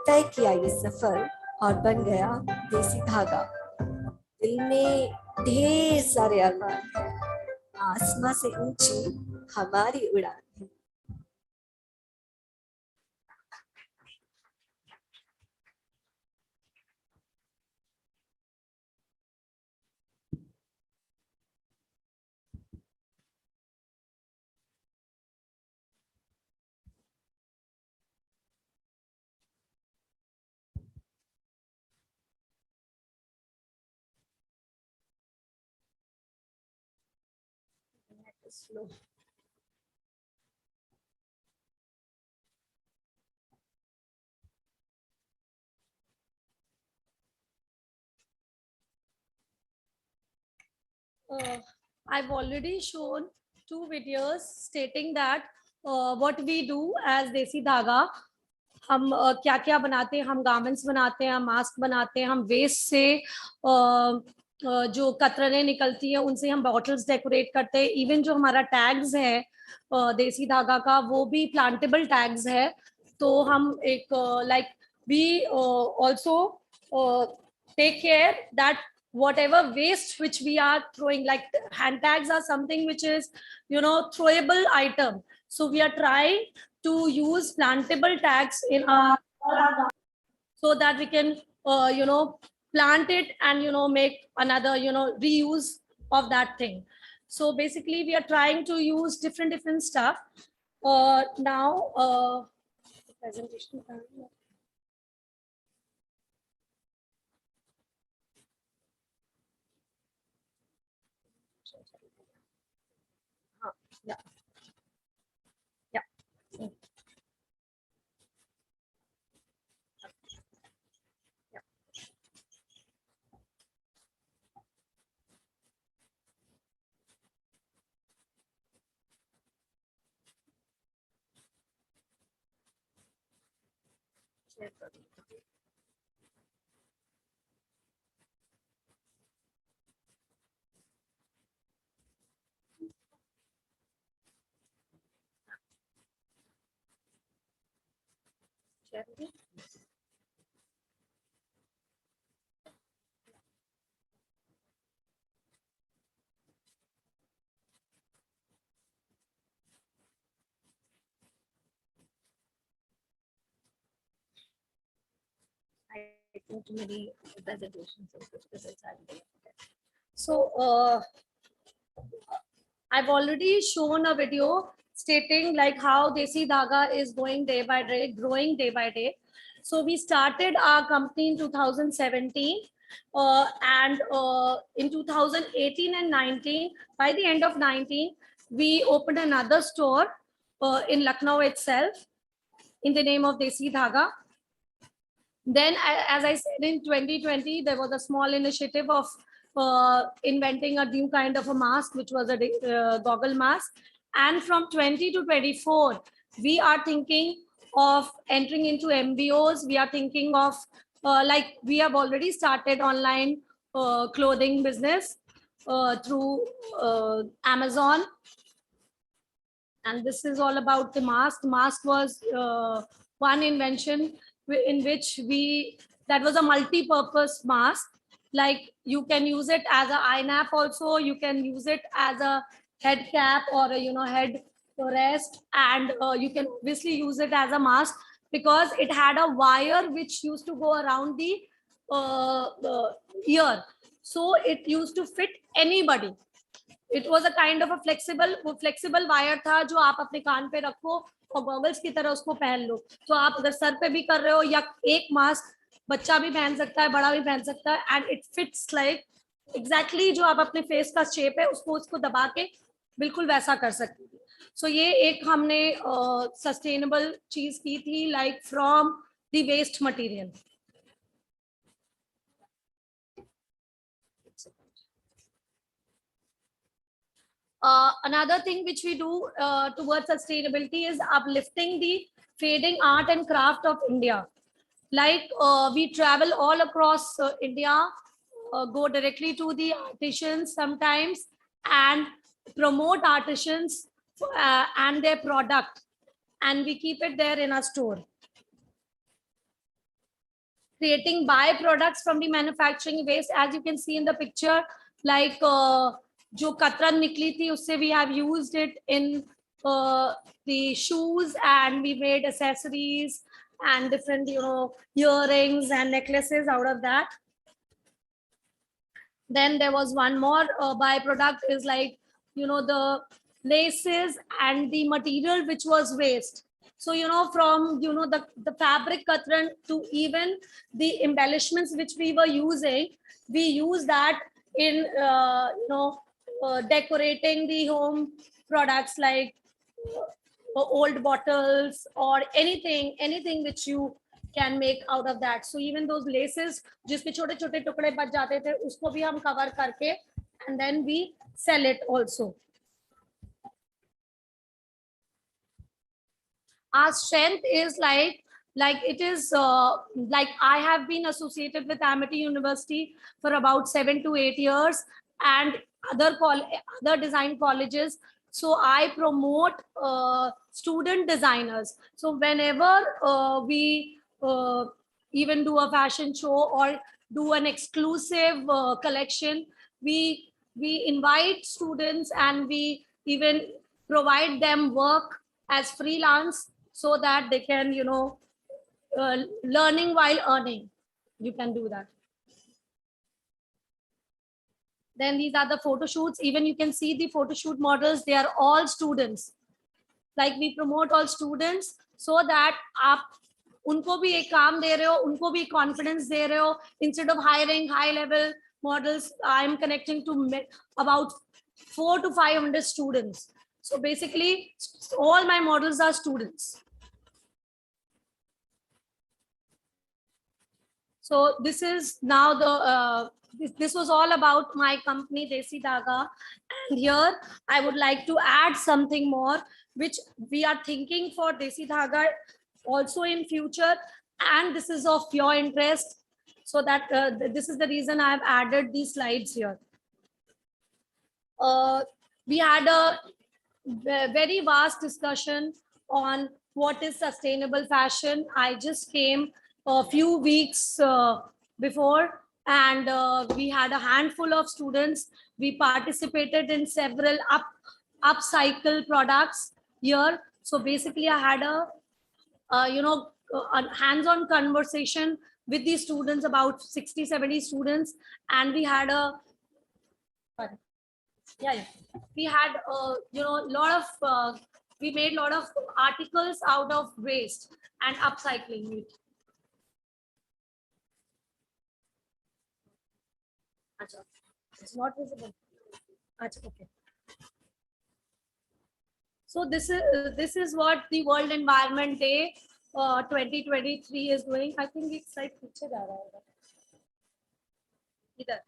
तय किया ये सफर, और बन गया देसी धागा। दिल में ढेर सारे अरमान हैं, आसमां से ऊंची हमारी उड़ान है। Slow. I've already shown 2 videos stating that what we do as Desi Dhaga. हम क्या क्या बनाते हैं, हम गारमेंट्स बनाते हैं, हम मास्क बनाते हैं, हम वेस्ट से जो कतरनें निकलती हैं उनसे हम बॉटल्स डेकोरेट करते हैं। इवन जो हमारा टैग्स है देसी धागा का, वो भी प्लांटेबल टैग्स है। तो हम एक like we also take care that whatever waste which we are throwing, like hand tags are something which is throwable item, so we are trying to use plantable tags in our so that we can plant it and make another reuse of that thing. So basically we are trying to use different stuff. Now presentation. Yeah. Yeah. I think too many presentations. So I've already shown a video stating like how Desi Dhaga is going day by day, growing day by day. So we started our company in 2017, and in 2018 and 19, by the end of 19, we opened another store in Lucknow itself in the name of Desi Dhaga. Then, as I said, in 2020, there was a small initiative of inventing a new kind of a mask, which was a goggle mask. And from 20 to 24, we are thinking of entering into MBOs. We are thinking of like we have already started online clothing business through Amazon. And this is all about the mask. Mask was one invention in which that was a multi-purpose mask. Like you can use it as an eye nap also, you can use it as a head cap or a head rest, and you can obviously use it as a mask because it had a wire which used to go around the ear, so it used to fit anybody. It was a kind of a flexible wire था जो आप अपने कान पे रखो और goggles की तरह उसको पहन लो. तो आप अगर सर पे भी कर रहे हो या एक मास्क बच्चा भी पहन सकता है, बड़ा भी पहन सकता है, and it fits like exactly जो आप अपने फेस का शेप है उसको दबा के बिल्कुल वैसा कर सकते हैं. सो ये एक हमने सस्टेनेबल चीज की थी, like from the waste material. Another thing which we do towards sustainability is uplifting the fading art and craft of India. Like we travel all across India, go directly to the artisans sometimes and promote artisans and their product, and we keep it there in our store. Creating byproducts from the manufacturing waste, as you can see in the picture, like जो कतरन निकली थी उससे we have used it in the shoes, and we made accessories and different, you know, earrings and necklaces out of that. Then there was one more byproduct is like, you know, the laces and the material which was waste. So, you know, from, you know, the fabric katran to even the embellishments which we were using, we use that in, you know, decorating the home products like old bottles or anything which you can make out of that. So even those laces जिसके छोटे-छोटे टुकड़े बच जाते थे उसको भी हम cover करके and then we sell it also. Our strength is like it is like I have been associated with Amity University for about 7 to 8 years and other design colleges. So I promote student designers. So whenever we even do a fashion show or do an exclusive collection, we invite students and we even provide them work as freelance so that they can, you know, learning while earning. You can do that. Then these are the photo shoots. Even you can see the photo shoot models, they are all students. Like we promote all students so that आप उनको भी एक काम दे रहे हो, उनको भी confidence दे रहे हो. Instead of hiring high level models, I am connecting to about 400 to 500 students. So basically, all my models are students. So this is now the this was all about my company Desi Dhaga, and here I would like to add something more which we are thinking for Desi Dhaga also in future, and this is of your interest, so that this is the reason I have added these slides here. We had a very vast discussion on what is sustainable fashion. I just came a few weeks before, and we had a handful of students. We participated in several upcycle products here. So basically I had a you know, a hands-on conversation with these students, about 60-70 students, and we had a we had you know, lot of we made a lot of articles out of waste and upcycling it. It's not visible. Okay. So this is what the World Environment Day 2023 is doing. I think it's like picture either.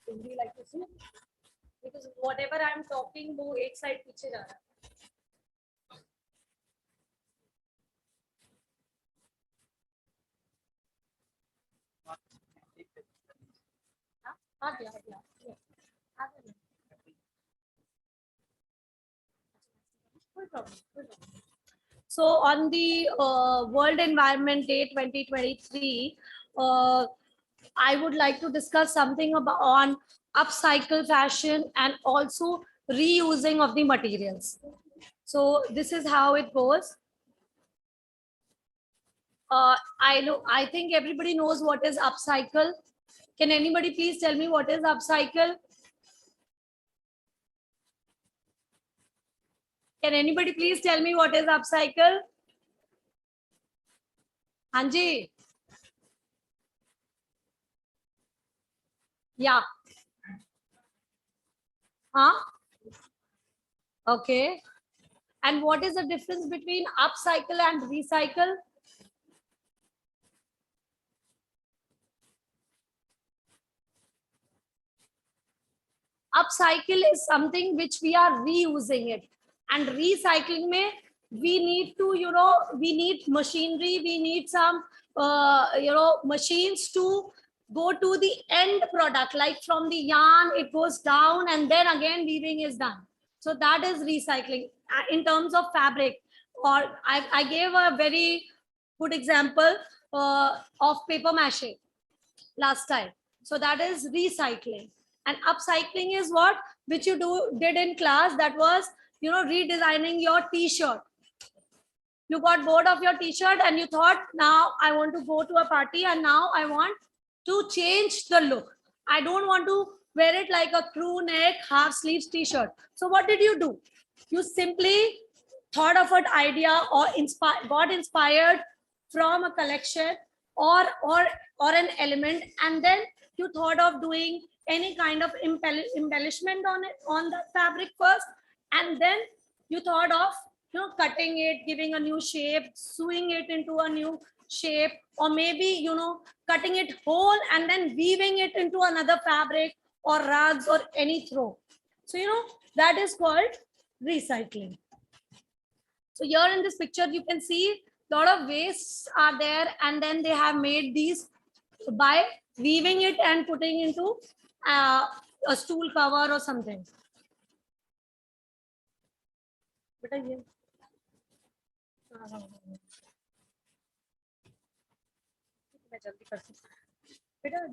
Would you like to see? Because whatever I'm talking, वो एक side पीछे जा रहा है. So on the World Environment Day 2023, I would like to discuss something about upcycle fashion, and also reusing of the materials. So this is how it goes. I think everybody knows what is upcycle. Can anybody please tell me what is upcycle? Can anybody please tell me what is upcycle? Hanji. Yeah. Huh? Okay. And what is the difference between upcycle and recycle? Upcycle is something which we are reusing it, and recycling mein we need to, we need machinery, we need some machines to go to the end product, like from the yarn it goes down and then again weaving is done. So that is recycling. In terms of fabric, or I gave a very good example of paper mache last time. So that is recycling. And upcycling is what which you did in class. That was, redesigning your t-shirt. You got bored of your t-shirt and you thought, now I want to go to a party and now I want to change the look. I don't want to wear it like a crew neck half sleeves t-shirt. So what did you do? You simply thought of an idea or got inspired from a collection or an element, and then you thought of doing any kind of embellishment on it, on the fabric first, and then you thought of, cutting it, giving a new shape, sewing it into a new shape, or maybe, cutting it whole and then weaving it into another fabric or rugs or any throw. So, that is called recycling. So here in this picture, you can see a lot of wastes are there, and then they have made these by weaving it and putting into a stool cover or something.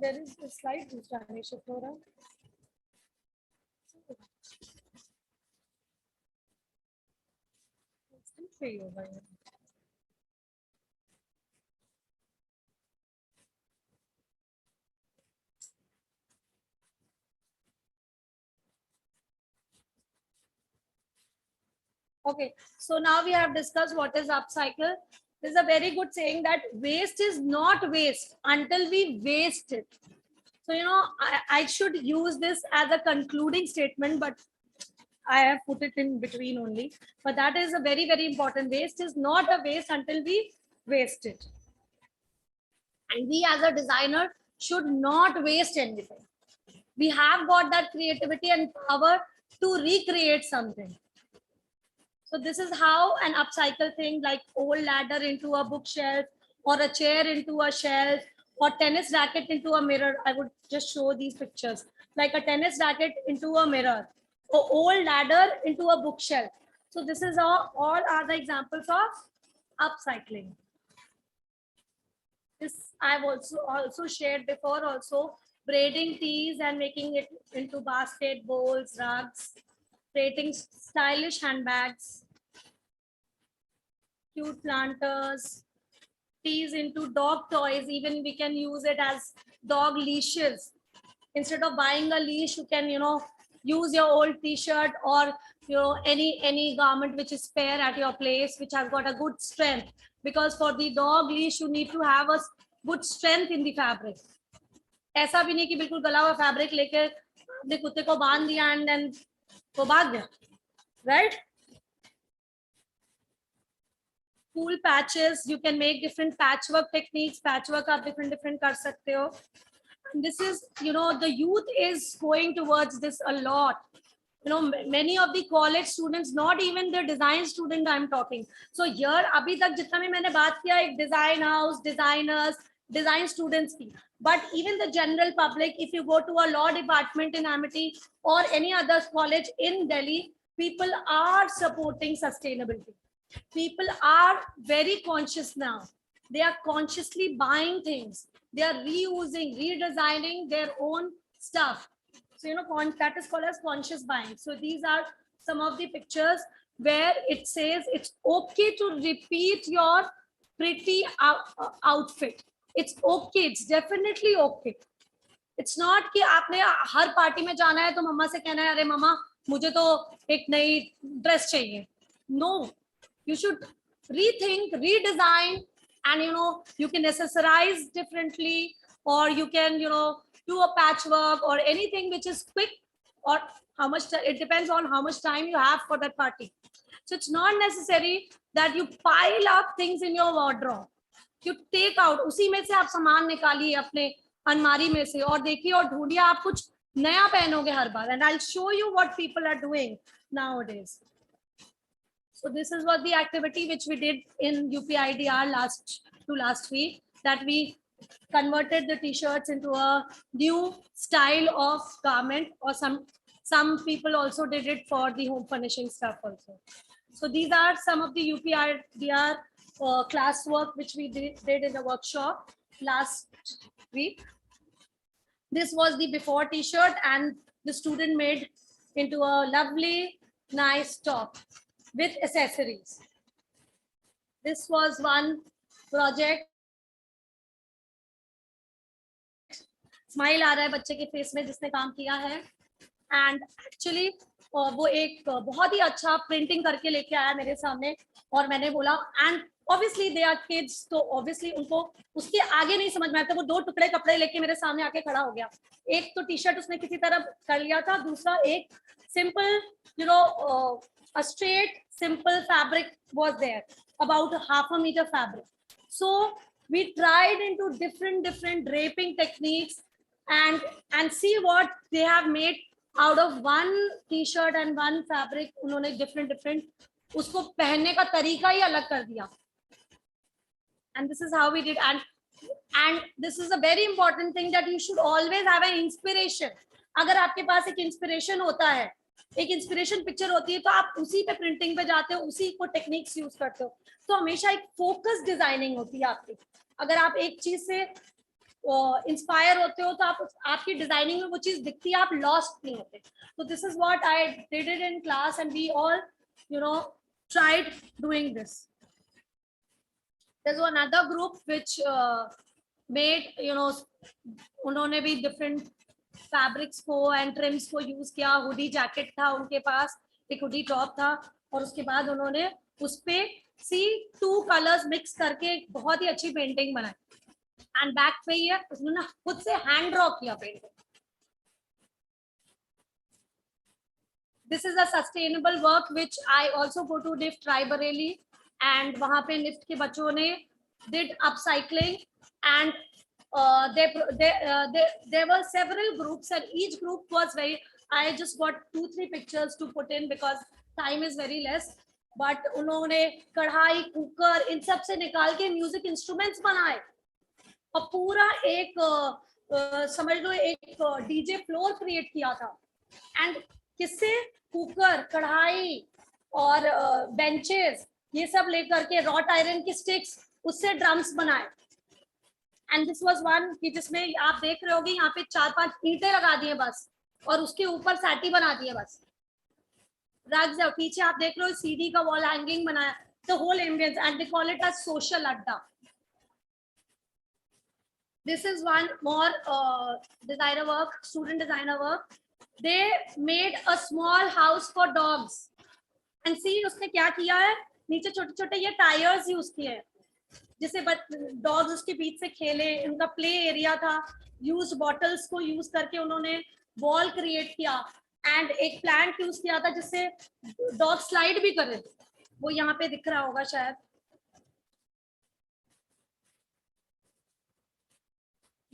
There is a slide which okay, so now we have discussed what is upcycle. There's a very good saying that waste is not waste until we waste it. So, I should use this as a concluding statement, but I have put it in between only. But that is a very, very important. Waste is not a waste until we waste it. And we as a designer should not waste anything. We have got that creativity and power to recreate something. So this is how an upcycle thing, like old ladder into a bookshelf, or a chair into a shelf, or tennis racket into a mirror. I would just show these pictures, like a tennis racket into a mirror, or old ladder into a bookshelf. So this is all are the examples of upcycling. This I've also shared before also, braiding tees and making it into basket, bowls, rugs, creating stylish handbags, cute planters, tees into dog toys. Even we can use it as dog leashes. Instead of buying a leash, you can, use your old t-shirt or, any garment which is spare at your place, which has got a good strength. Because for the dog leash, you need to have a good strength in the fabric. ऐसा भी नहीं कि बिल्कुल गला हुआ fabric लेके अपने कुत्ते को बांध दिया एंड देन वो भाग गया, right? Cool patches, you can make different patchwork techniques. Patchwork आप different कर सकते हो. And this is, the youth is going towards this a lot. Many of the college students, not even the design student I'm talking. So here अभी तक जितना भी मैंने बात किया एक design house, designers, design students की. But even the general public, if you go to a law department in Amity or any other college in Delhi, people are supporting sustainability. People are very conscious now. They are consciously buying things. They are reusing, redesigning their own stuff. So, that is called as conscious buying. So these are some of the pictures where it says it's okay to repeat your pretty outfit. It's okay. It's definitely okay. It's not कि आपने हर party में जाना है तो मम्मा से कहना है अरे मम्मा मुझे तो एक नई ड्रेस चाहिए. No, you should rethink, redesign, and you can accessorize differently, or you can do a patchwork or anything which is quick, or how much it depends on how much time you have for that party. So it's not necessary that you pile up things in your wardrobe. You take out, उसी में से आप सामान निकालिए अपने अलमारी में से और देखिए और ढूंढिए आप कुछ नया पहनोगे हर बार. And I'll show you what people are doing nowadays. So this is what the activity which we did in UPIDR last week, that we converted the t-shirts into a new style of garment, or some people also did it for the home furnishing stuff also. So these are some of the UPIDR class work which we did in the workshop last week. This was the before t-shirt, and the student made into a lovely, nice top with accessories. This was one project. Smile आ रहा है बच्चे के face में जिसने काम किया है. एंड एक्चुअली वो एक बहुत ही अच्छा प्रिंटिंग करके लेके आया मेरे सामने, और मैंने बोला, and obviously they are kids, तो ऑब्वियसली उनको उसके आगे नहीं समझ में आता. वो 2 टुकड़े कपड़े लेके मेरे सामने आके खड़ा हो गया. एक तो टी शर्ट उसने किसी तरह कर लिया था, दूसरा एक simple a straight simple fabric was there, about 1/2 meter fabric. So we tried into different draping techniques and see what they have made out of one t-shirt and one fabric. उन्होंने different उसको पहनने का तरीका ही अलग कर दिया. And this is how we did. And this is a very important thing, that you should always have an inspiration. अगर आपके पास एक इंस्पिरेशन होता है, एक इंस्पिरेशन पिक्चर होती है, तो आप उसी पे प्रिंटिंग पे जाते हो, उसी को टेक्निक्स यूज करते हो. तो हमेशा एक फोकस डिजाइनिंग होती है आपकी. अगर आप एक चीज से इंस्पायर होते हो तो आपकी डिजाइनिंग में वो चीज दिखती है, आप लॉस्ट नहीं होते. तो this is what I did it in class, and we all tried doing this. There's another group which made उन्होंने भी different फैब्रिक्स को एंड ट्रिम्स को यूज किया. हुडी जैकेट था उनके पास, एक हुडी टॉप था, और उसके बाद उन्होंने उस पे 2 कलर्स मिक्स करके एक बहुत ही अच्छी पेंटिंग बनाई. एंड बैक पे ही उन्होंने खुद से हैंड ड्रॉ किया painting. This is a sustainable work which I also go to NIFT Raebareli, and वहां पे निफ्ट के बच्चों ने डिड अपसाइक्लिंग, एंड there were several groups, and each group was very, I just got 2-3 pictures to put in because time is very less. But उन्होंने कढ़ाई, cooker, इन सब से निकाल के म्यूजिक इंस्ट्रूमेंट्स बनाए, और पूरा एक समझ लो एक डीजे फ्लोर क्रिएट किया था. एंड किससे? कुकर, कढ़ाई और बेंचेस, ये सब लेकर के रॉट आयरन की स्टिक्स, उससे ड्रम्स बनाए. एंड दिस वाज वन कि जिसमें आप देख रहे होगे यहाँ पे 4-5 ईंटें लगा दिए बस, और उसके ऊपर सैटी बना दिए बस, रख जाओ. पीछे आप देख रहे हो सीडी का वॉल हैंगिंग बनाया, the whole ambience, and they call it a social adda. This is one more designer work, student designer work. They made a small house for dogs, and see उसने क्या किया है, नीचे छोटे छोटे ये टायर्स यूज किए हैं जिससे डॉग्स उसके बीच से खेले. उनका प्ले एरिया था. यूज बॉटल्स को यूज करके उन्होंने वॉल क्रिएट किया, एंड एक प्लांट यूज किया था जिससे डॉग स्लाइड भी करे. वो यहाँ पे दिख रहा होगा शायद.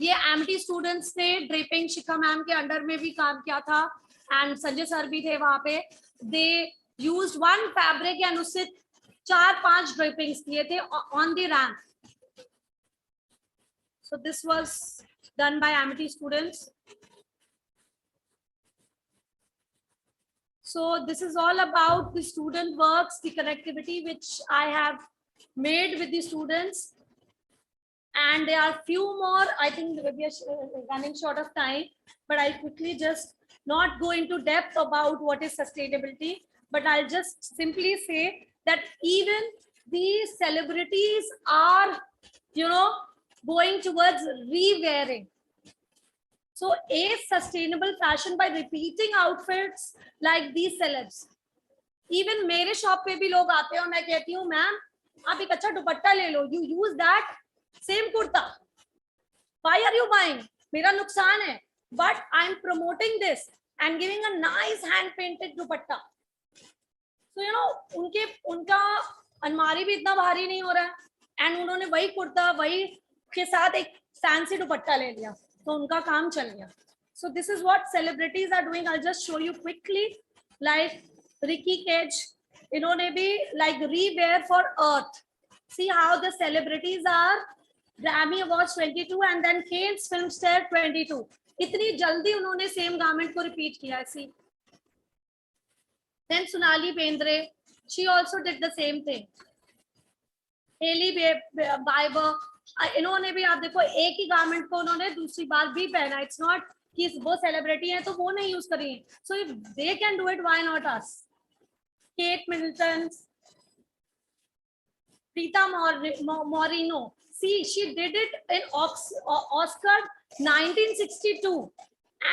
ये एमटी स्टूडेंट्स ने ड्रेपिंग, शिखा मैम के अंडर में भी काम किया था, एंड संजय सर भी थे वहां पे. They used one fabric and उससे 4-5 ड्रेपिंग्स किए थे on the ramp. So this was done by Amity students. So this is all about the student works, the connectivity which I have made with the students. And there are few more. I think we are running short of time, but I'll quickly just not go into depth about what is sustainability, but I'll just simply say that even these celebrities are, going towards re-wearing. So a sustainable fashion by repeating outfits like these celebs. Even मेरे shop पे भी लोग आते हैं और मैं कहती हूँ मैम आप एक अच्छा दुपट्टा ले लो, you use that same kurta. Why are you buying? मेरा नुकसान है, but I'm promoting this and giving a nice hand painted dupatta. So उनका अलमारी भी इतना भारी नहीं हो रहा है, and उन्होंने वही कुर्ता वही के साथ एक फैंसी दुपट्टा ले लिया, तो उनका काम चल गया. So this is what celebrities are doing. I'll just show you quickly. Like Ricky Cage, इन्होंने भी like re-wear for Earth. See how the celebrities are. Grammy Awards 22 and then Cannes Film Star 22. इतनी जल्दी उन्होंने same garment को repeat किया. See. Then Sonali Bendre, she also did the same thing. Hailey Bieber, इन्होंने भी आप देखो एक ही garment को उन्होंने दूसरी बार भी पहना. It's not कि वो celebrity हैं तो वो नहीं use करेंगे. So if they can do it, why not us? Kate Middleton, Rita Moreno. See, she did it in Oscar 1962.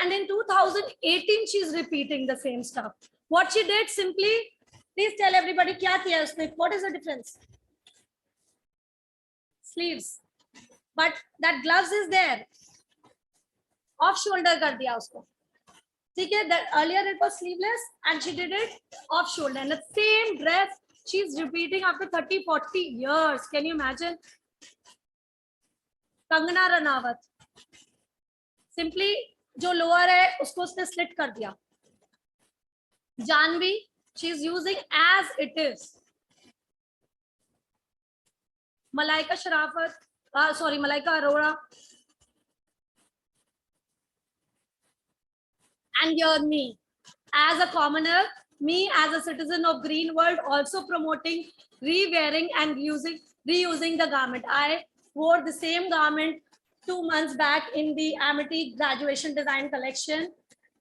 And in 2018, she's repeating the same stuff. What she did simply, please tell everybody, kya kiya usne? What is the difference? Sleeves. But that gloves is there. Off shoulder kar diya usko. That earlier it was sleeveless and she did it off shoulder. And the same dress she's repeating after 30-40 years. Can you imagine? Kangana Ranaut. Simply, जो lower है उसको उसने slit कर दिया. Janvi, she's using as it is. Malaika Arora. And you're me. As a commoner, me as a citizen of green world, also promoting re-wearing and reusing the garment. I wore the same garment 2 months back in the Amity graduation design collection,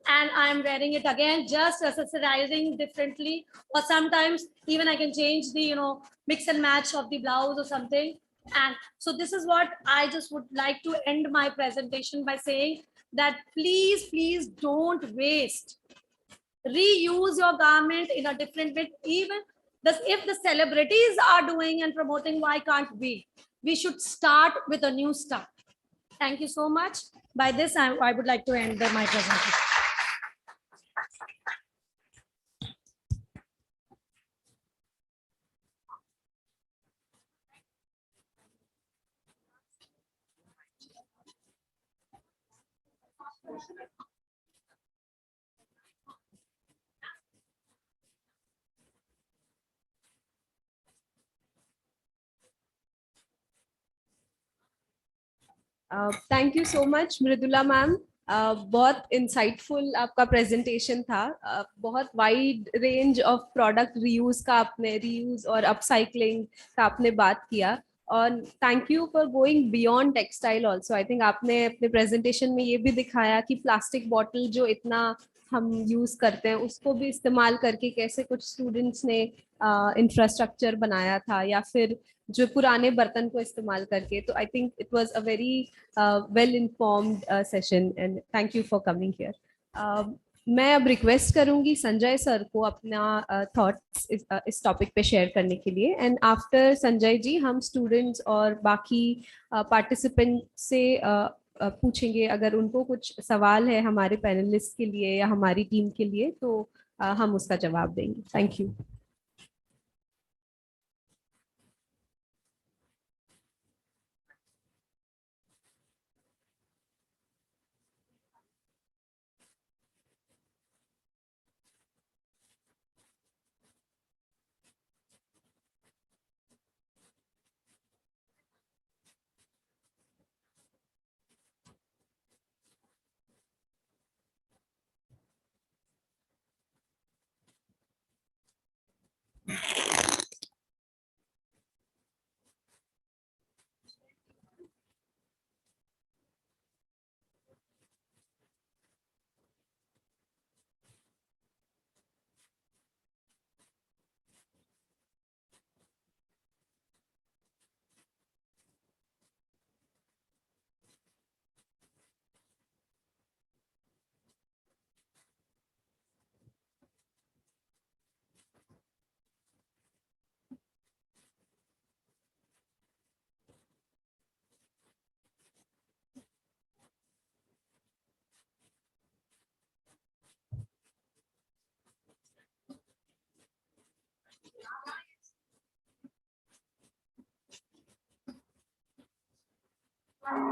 and I'm wearing it again, just accessorizing differently, or sometimes even I can change the mix and match of the blouse or something. And so this is what I just would like to end my presentation by saying, that please don't waste. Reuse your garment in a different way. Even if the celebrities are doing and promoting, why can't we? We should start with a new stuff. Thank you so much. By this, I would like to end my presentation. Thank you so much Mridula ma'am. बहुत insightful आपका presentation था. बहुत wide range of product reuse का आपने reuse और upcycling का आपने बात किया. और thank you for going beyond textile also. I think आपने अपने प्रेजेंटेशन में ये भी दिखाया कि प्लास्टिक बॉटल जो इतना हम यूज करते हैं उसको भी इस्तेमाल करके कैसे कुछ स्टूडेंट्स ने इंफ्रास्ट्रक्चर बनाया था, या फिर जो पुराने बर्तन को इस्तेमाल करके. तो I think it was a very well informed session and thank you for coming here. मैं अब रिक्वेस्ट करूंगी संजय सर को अपना थॉट्स इस टॉपिक पे शेयर करने के लिए. एंड आफ्टर संजय जी हम स्टूडेंट्स और बाकी पार्टिसिपेंट से पूछेंगे अगर उनको कुछ सवाल है हमारे पैनलिस्ट के लिए या हमारी टीम के लिए, तो हम उसका जवाब देंगे. Thank you. Thank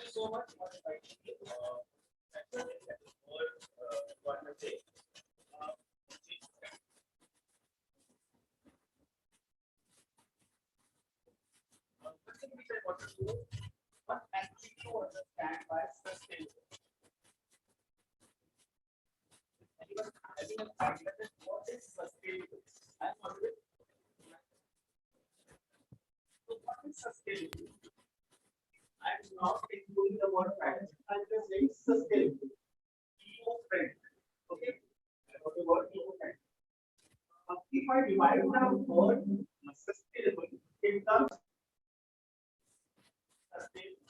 you so much for inviting me. What actually to understand by sustainable? Anyone what is sustainable? I'm always so what is sustainable? I'm not including the word practice. I'm just saying sustainable. Eco-friendly. Okay? What the word eco-friendly. If I divide the word sustainable in terms of sustainable.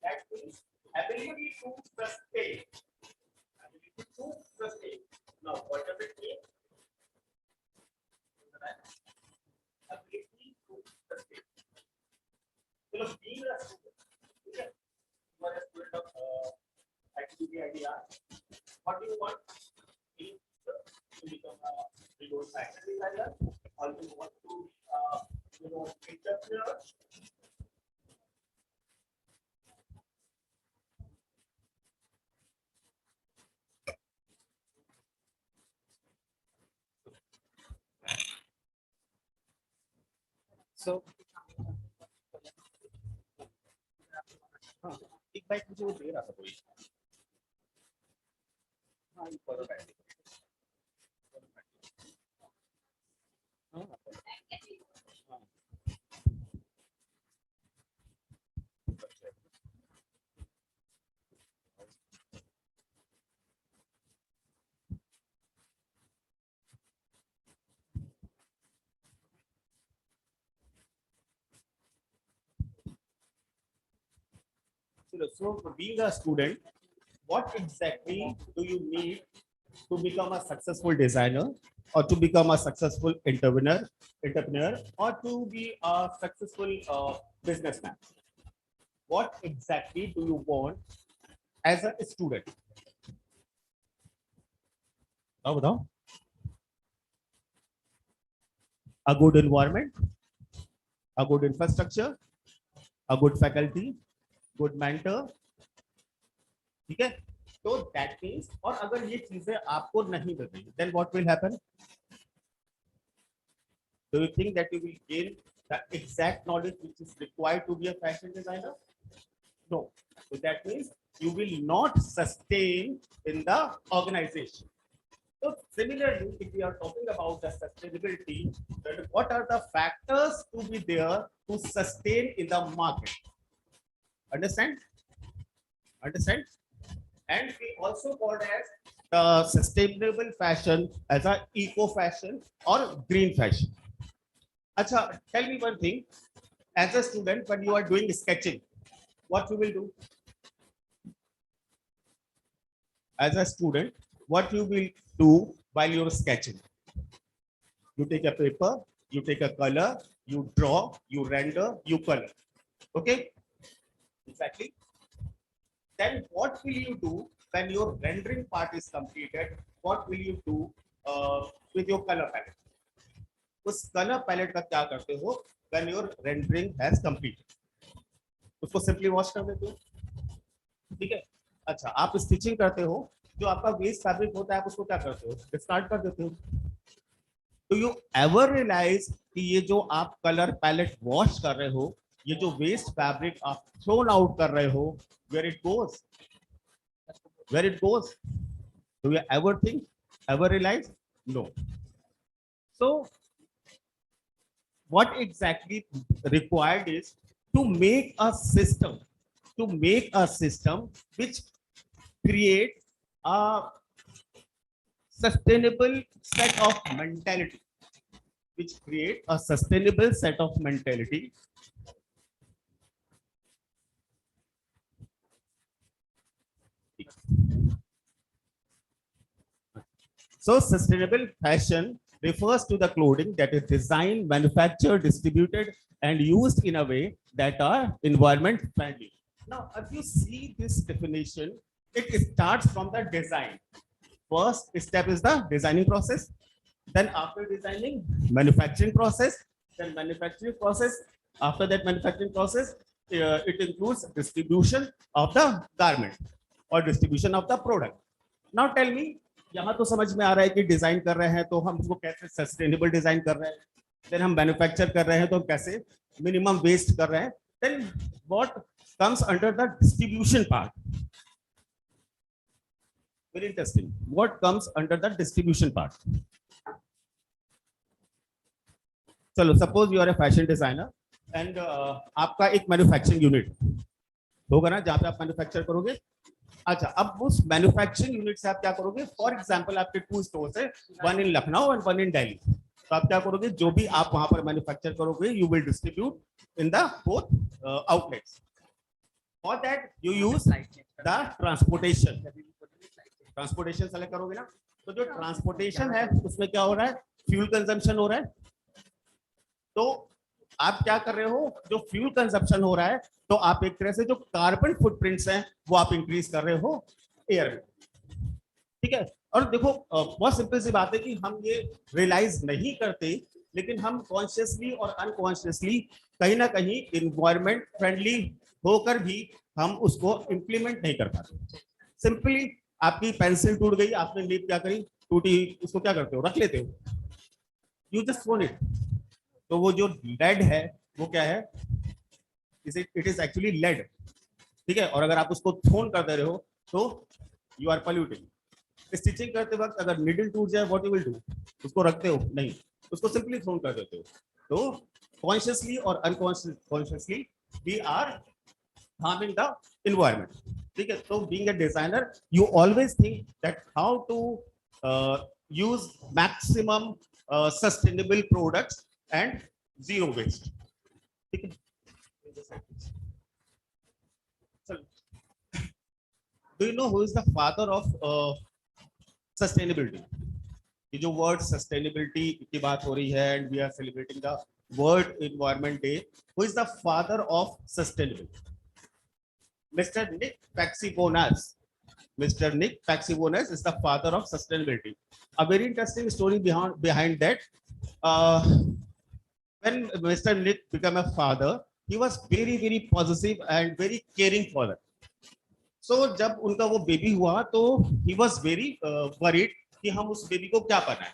That means ability to sustain. Ability to sustain. Now, what does it mean? Ability to sustain. So, being a student, you are a student of activity idea. What do you want? To become a remote fashion designer, or you want to, entrepreneur. So, एक bike मुझे वो दे रहा था कोई हाँ ये follow बैठ So, being a student, what exactly do you need to become a successful designer, or to become a successful entrepreneur, or to be a successful businessman? What exactly do you want as a student? Now, a good environment, a good infrastructure, a good faculty, good mentor. ठीक है तो that means और अगर ये चीजें आपको नहीं मिल रही then what will happen? Do you think that you will gain the exact knowledge which is required to be a fashion designer? No. So that means you will not sustain in the organization. So similarly, if we are talking about the sustainability, then what are the factors to be there to sustain in the market? Understand? Understand? And we also call as the sustainable fashion as a eco fashion or green fashion. Acha, tell me one thing. As a student, when you are doing sketching, what you will do? As a student, what you will do while you're sketching? You take a paper, you take a color, you draw, you render, you color. Okay? Exactly. Then what will you do when your rendering part is completed? What will you do with your color palette? उस color palette का क्या करते हो when your rendering has completed? उसको simply wash कर देते हो, ठीक है? अच्छा, आप स्टिचिंग करते हो, जो आपका वेस्ट फैब्रिक होता है आप उसको क्या करते हो? डिस्कार्ड कर देते हो. Do you ever realize कि ये जो आप कलर पैलेट वॉश कर रहे हो, ये जो वेस्ट फैब्रिक आप थ्रोन आउट कर रहे हो, where it goes? Where it goes? Do you ever think? Ever realize? No. So, what exactly required is to make a system, which create a sustainable set of mentality, So sustainable fashion refers to the clothing that is designed, manufactured, distributed, and used in a way that are environment friendly. Now, if you see this definition, it starts from the design. First step is the designing process. Then after designing, manufacturing process. Then manufacturing process. After that manufacturing process, it includes distribution of the garment or distribution of the product. Now tell me, यहाँ तो समझ में आ रहा है कि design कर रहे हैं तो हम उसको कैसे सस्टेनेबल डिजाइन कर रहे हैं, देन हम मैन्युफैक्चर कर रहे हैं तो कैसे मिनिमम वेस्ट कर रहे हैं, then what comes under the distribution part. Very interesting. What comes under the distribution part. चलो suppose you are a fashion designer and आपका एक मैन्युफैक्चरिंग यूनिट होगा ना जहाँ पे आप मैन्युफैक्चर करोगे. अच्छा, अब उस मैन्युफैक्चरिंग यूनिट से आप क्या करोगे. फॉर एग्जांपल आपके 2 स्टोर्स है, one in Lucknow and one in Delhi. तो आप क्या करोगे, जो भी आप वहां पर मैन्युफैक्चर करोगे you will distribute in the both outlets. For that you use the transportation. Transportation select करोगे ना, तो जो ट्रांसपोर्टेशन है उसमें क्या हो रहा है, फ्यूल कंजम्पशन हो रहा है. तो आप क्या कर रहे हो, जो फ्यूल कंजप्शन हो रहा है तो आप एक तरह से जो कार्बन फुटप्रिंट्स हैं वो आप इंक्रीज कर रहे हो एयर में. ठीक है. और देखो बहुत सिंपल सी बात है कि हम ये रियलाइज नहीं करते, लेकिन हम कॉन्शियसली और अनकॉन्शियसली कहीं ना कहीं इन्वायरमेंट फ्रेंडली होकर भी हम उसको इम्प्लीमेंट नहीं कर पाते. सिंपली आपकी पेंसिल टूट गई, आपने लीड क्या करी, टूटी, उसको क्या करते हो, रख लेते हो, यू जस्ट थ्रोन इट. तो वो जो लेड है वो क्या है, इट इज एक्चुअली लेड. ठीक है. और अगर आप उसको थ्रोन कर दे रहे हो तो यू आर पॉल्यूटिंग. स्टिचिंग करते वक्त अगर नीडल टूट जाए व्हाट यू विल डू, उसको रखते हो नहीं, उसको सिंपली थ्रोन कर देते हो. तो कॉन्शियसली और unconsciously we are harming the environment. ठीक है. तो being a designer you always think that how to use maximum sustainable products and zero waste. ठीक है. So, do you know who is the father of sustainability? ये जो word sustainability की बात हो रही है and we are celebrating the World Environment Day. Who is the father of sustainability? Mr. Nick Paxibonas. Mr. Nick Paxibonas is the father of sustainability. A very interesting story behind that. When Mr. Nick became a father, he was very, very possessive and very caring for them. So जब उनका वो baby हुआ तो he was very worried कि हम उस baby को क्या बनाएं.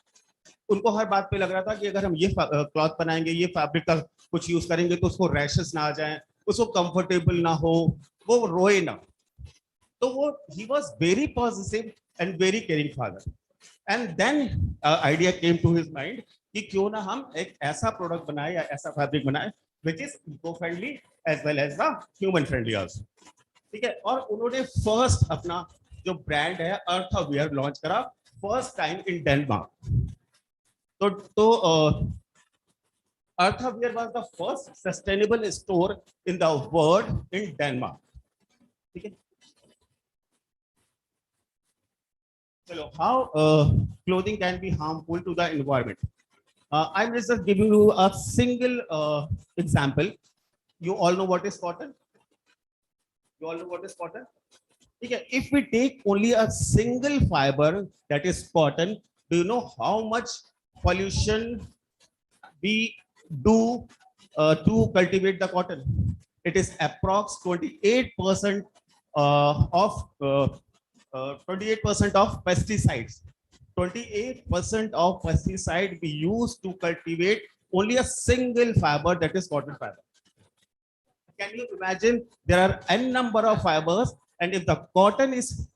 उनको हर बात पे लग रहा था कि अगर हम ये क्लॉथ बनाएंगे, ये फैब्रिक का कुछ यूज करेंगे तो उसको रैशेस ना आ जाए, उसको कंफर्टेबल ना हो, वो रोए ना. तो वो he was very possessive and very caring father. And then idea came to his mind कि क्यों ना हम एक ऐसा प्रोडक्ट बनाए या ऐसा फैब्रिक बनाए which is eco friendly as well as the human friendly also. ठीक है. और उन्होंने फर्स्ट अपना जो ब्रांड है अर्थवेयर लॉन्च करा फर्स्ट टाइम इन डेनमार्क. तो Earthware was the first sustainable store in the world in Denmark. ठीक है. चलो, how clothing can be harmful to the environment. I'm just giving you a single example. You all know what is cotton. You all know what is cotton. Okay. If we take only a single fiber that is cotton, do you know how much pollution we do to cultivate the cotton? It is approx 28% of 28% of pesticides. 28% of pesticide we use to cultivate only a single fiber, that is cotton fiber. Can you imagine there are n number of fibers, and if the cotton is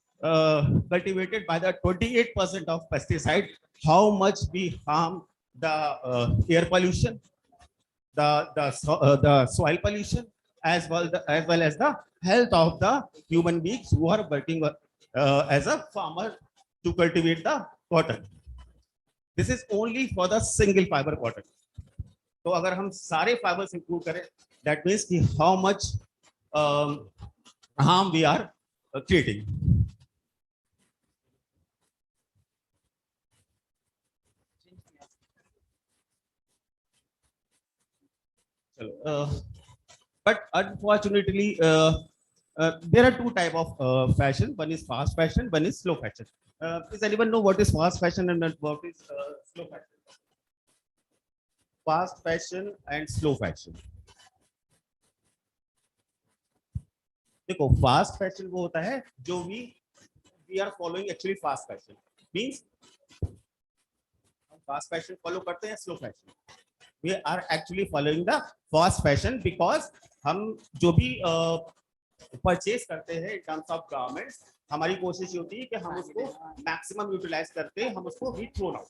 cultivated by the 28% of pesticide, how much we harm the air pollution, the soil pollution, as well as the health of the human beings who are working as a farmer to cultivate the cotton. This is only for the single fiber cotton. तो अगर हम सारे fibres include करें, that means कि how much harm we are creating. But unfortunately, there are two type of fashion. One is fast fashion, one is slow fashion. Does anyone know what is fast fashion and what is slow fashion? Fast fashion and slow fashion. देखो fast fashion वो होता है जो we are following actually fast fashion means हम fast fashion follow करते हैं slow fashion we are actually following the fast fashion because हम जो भी परचेज करते हैं इन टर्म्स ऑफ गारमेंट्स हमारी कोशिश होती है कि हम उसको मैक्सिमम यूटिलाइज करते हैं हम उसको ही थ्रो ना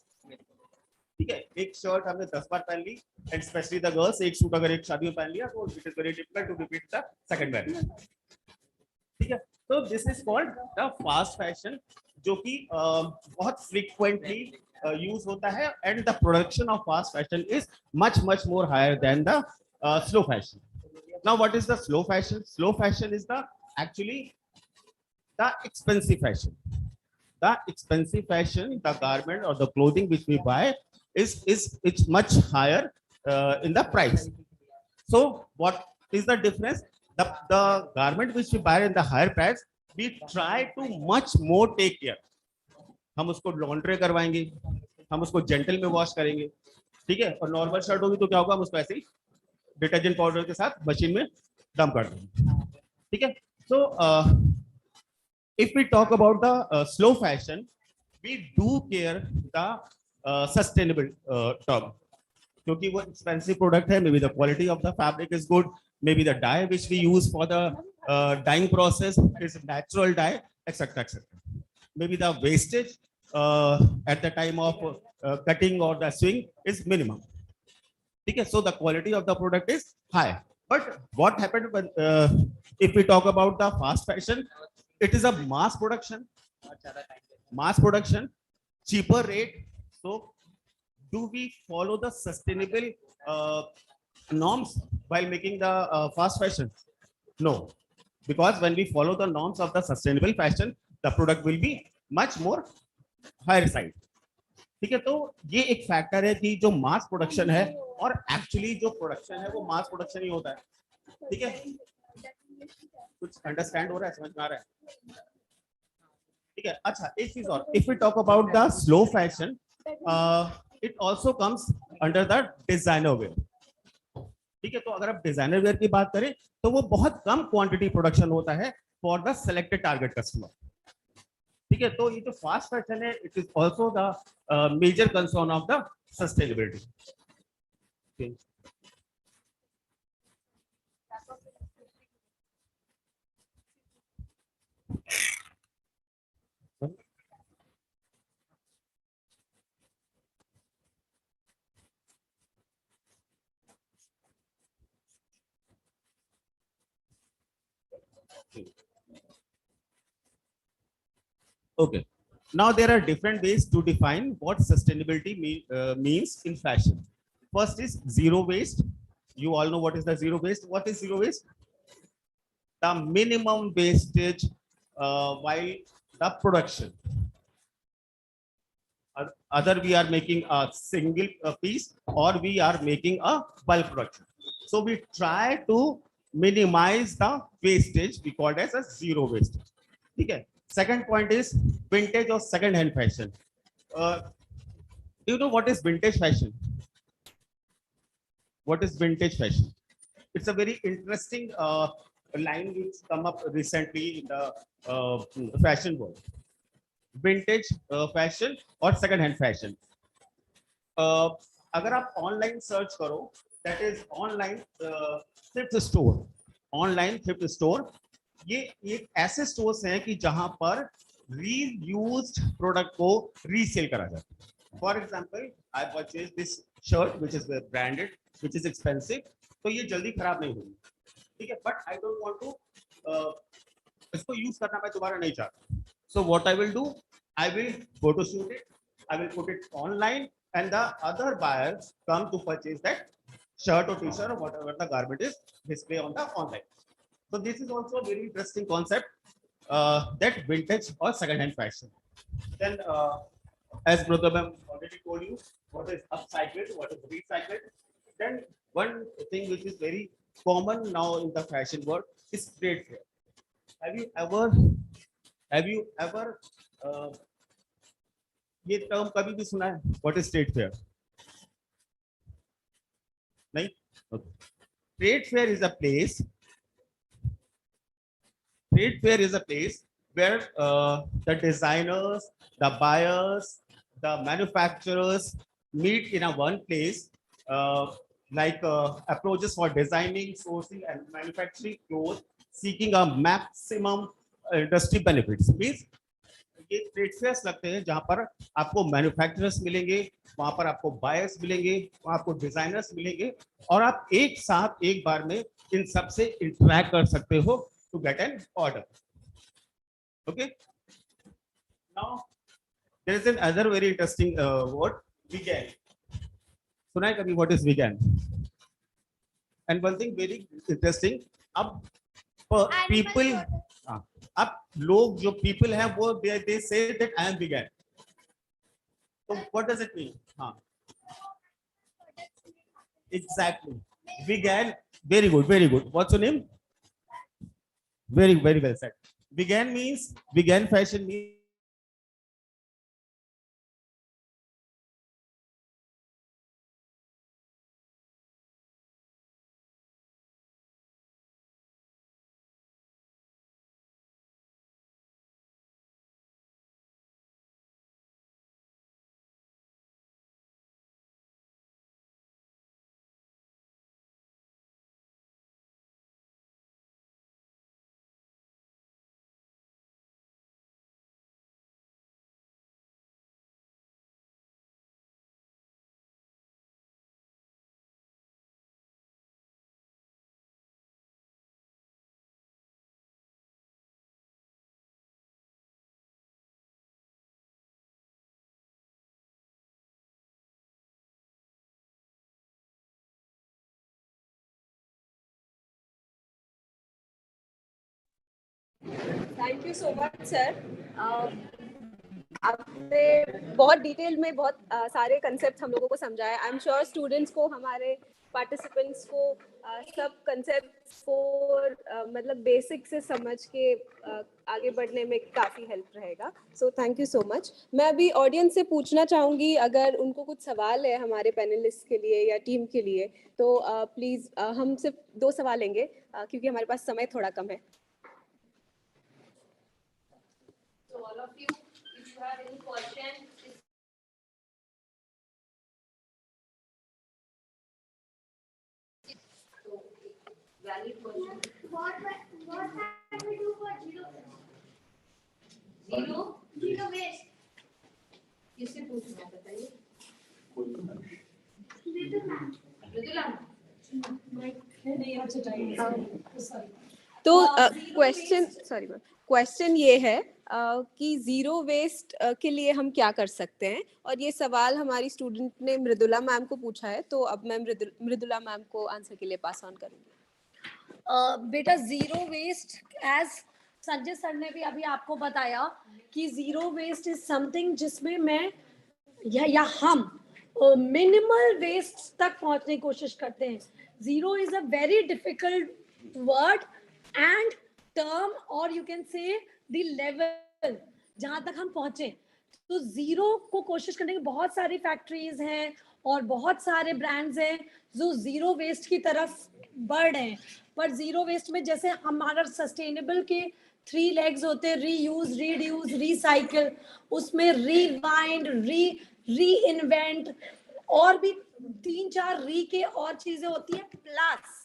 ठीक है एक शर्ट हमने 10 बार पहन ली एंड स्पेशली द गर्ल्स एक सूट अगर एक शादी में पहन लिया तो it is very difficult to repeat the second wear ठीक है तो this is called the fast fashion जो कि बहुत फ्रीक्वेंटली यूज होता है and the production of fast fashion is much more higher than the slow fashion now what is the slow fashion is the actually the expensive fashion the garment or the clothing which we buy is it's much higher in the price so what is the difference the garment which we buy in the higher price we try to much more take care हम उसको laundry करवाएंगे हम उसको gentle में wash करेंगे ठीक है और नॉर्मल शर्ट होगी तो क्या होगा हम उसको ऐसे ही डिटर्जेंट पाउडर के साथ मशीन में डंप कर देंगे ठीक है so if we talk about the slow fashion we do care the sustainable term क्योंकि वो expensive product है maybe the quality of the fabric is good maybe the dye which we use for the dyeing process is natural dye etc maybe the wastage at the time of cutting or the sewing is minimum okay so the quality of the product is high but what happened when if we talk about the fast fashion it is a mass production cheaper rate so do we follow the sustainable norms while making the fast fashion no because when we follow the norms of the sustainable fashion the product will be much more higher side ठीक है तो ये एक factor है कि जो mass production है और एक्चुअली जो प्रोडक्शन है वो मास प्रोडक्शन ही होता है ठीक है कुछ अंडरस्टैंड हो रहा है समझ में आ रहा है ठीक है अच्छा एक चीज और if we talk about the slow fashion it also comes under the designer wear ठीक है तो अगर आप डिजाइनर वेयर की बात करें तो वो बहुत कम क्वांटिटी प्रोडक्शन होता है for the selected target customer ठीक है तो ये जो फास्ट फैशन है it is also the major concern of the sustainability Okay. Now there are different ways to define what sustainability means in fashion. First is zero waste. You all know what is the zero waste. What is zero waste? The minimum wastage while the production. Either we are making a single piece or we are making a bulk production. So we try to minimize the wastage. We call it as a zero wastage. Okay. Second point is vintage or second hand fashion. Do you know what is vintage fashion? What is vintage fashion? It's a very interesting line which come up recently in the fashion world. Vintage fashion or second hand fashion. अगर आप online search करो, that is online thrift store. Online thrift store. ये एक ऐसे stores हैं कि जहां पर रीयूज्ड प्रोडक्ट को रीसेल करा जाता है for example I purchase this shirt which is branded which is expensive तो ये जल्दी खराब नहीं होगी ठीक है but I don't want to इसको यूज करना मैं दोबारा नहीं चाहता so what I will do I will photoshoot it I will put it online and the other buyers come to purchase that shirt or t-shirt or whatever the garment is display on the online. So this is also a very interesting concept that vintage or second-hand fashion. Then, as brother ma'am already told you, what is upcycled, what is recycled. Then One thing which is very common now in the fashion world is trade fair. Have you ever uh, ये term कभी भी सुना है? What is trade fair? नहीं? Okay. Trade fair is a place. Trade fair is a place where the designers, the buyers, the manufacturers meet in a one place, approaches for designing, sourcing, and manufacturing clothes, seeking a maximum industry benefits. Means ये trade fears लगते हैं जहां पर आपको manufacturers मिलेंगे, वहां पर आपको बायर्स मिलेंगे, वहां आपको डिजाइनर्स मिलेंगे और आप एक साथ एक बार में इन सब से इंटरैक्ट कर सकते हो to get an order. Okay, now there is another very interesting word, vegan. सुना है कभी what is vegan? And one thing very interesting, अब पीपल, अब लोग जो पीपल हैं वो they say that I am vegan. तो व्हाट डज इट मीन? हाँ, exactly, vegan. Very good, very good. What's your name? Very very well said. Vegan means, vegan fashion means thank you so much sir. आपने बहुत detail में बहुत सारे concept हम लोगों को समझाया. आई एम श्योर स्टूडेंट्स को, हमारे पार्टिसिपेंट्स को सब कंसेप्ट्स को मतलब बेसिक से समझ के आगे बढ़ने में काफ़ी हेल्प रहेगा. So thank you so much. मैं अभी ऑडियंस से पूछना चाहूँगी, अगर उनको कुछ सवाल है हमारे पैनलिस्ट के लिए या टीम के लिए, तो प्लीज़ हम सिर्फ 2 सवाल लेंगे क्योंकि हमारे पास समय थोड़ा कम है. So all of you, if you have any question, valid question. What can we do for zero waste? किससे पूछना बताइए? मृदुला. तो क्वेश्चन ये है कि जीरो वेस्ट के लिए हम क्या कर सकते हैं, और ये सवाल हमारी स्टूडेंट ने मृदुला मैम को पूछा है, तो अब मैं मृदुला मैम को आंसर के लिए पास ऑन करूंगी. बेटा zero waste, as Sanjay sir ने भी अभी आपको बताया कि जीरो वेस्ट इज समथिंग जिसमें मैं या हम मिनिमल वेस्ट तक पहुंचने की कोशिश करते हैं. Zero is a very difficult word and term, और you can say the level जहां तक हम पहुंचे. तो जीरो को कोशिश करने की बहुत सारी फैक्ट्रीज हैं और बहुत सारे ब्रांड्स हैं जो जीरो वेस्ट की तरफ बढ़ रहे हैं. पर जीरो वेस्ट में जैसे हमारा सस्टेनेबल के 3 legs होते हैं, रीयूज, रीड्यूस, रिसाइकिल, उसमें रिवाइंड, री इन्वेंट, और भी 3-4 री के और चीजें होती है. प्लस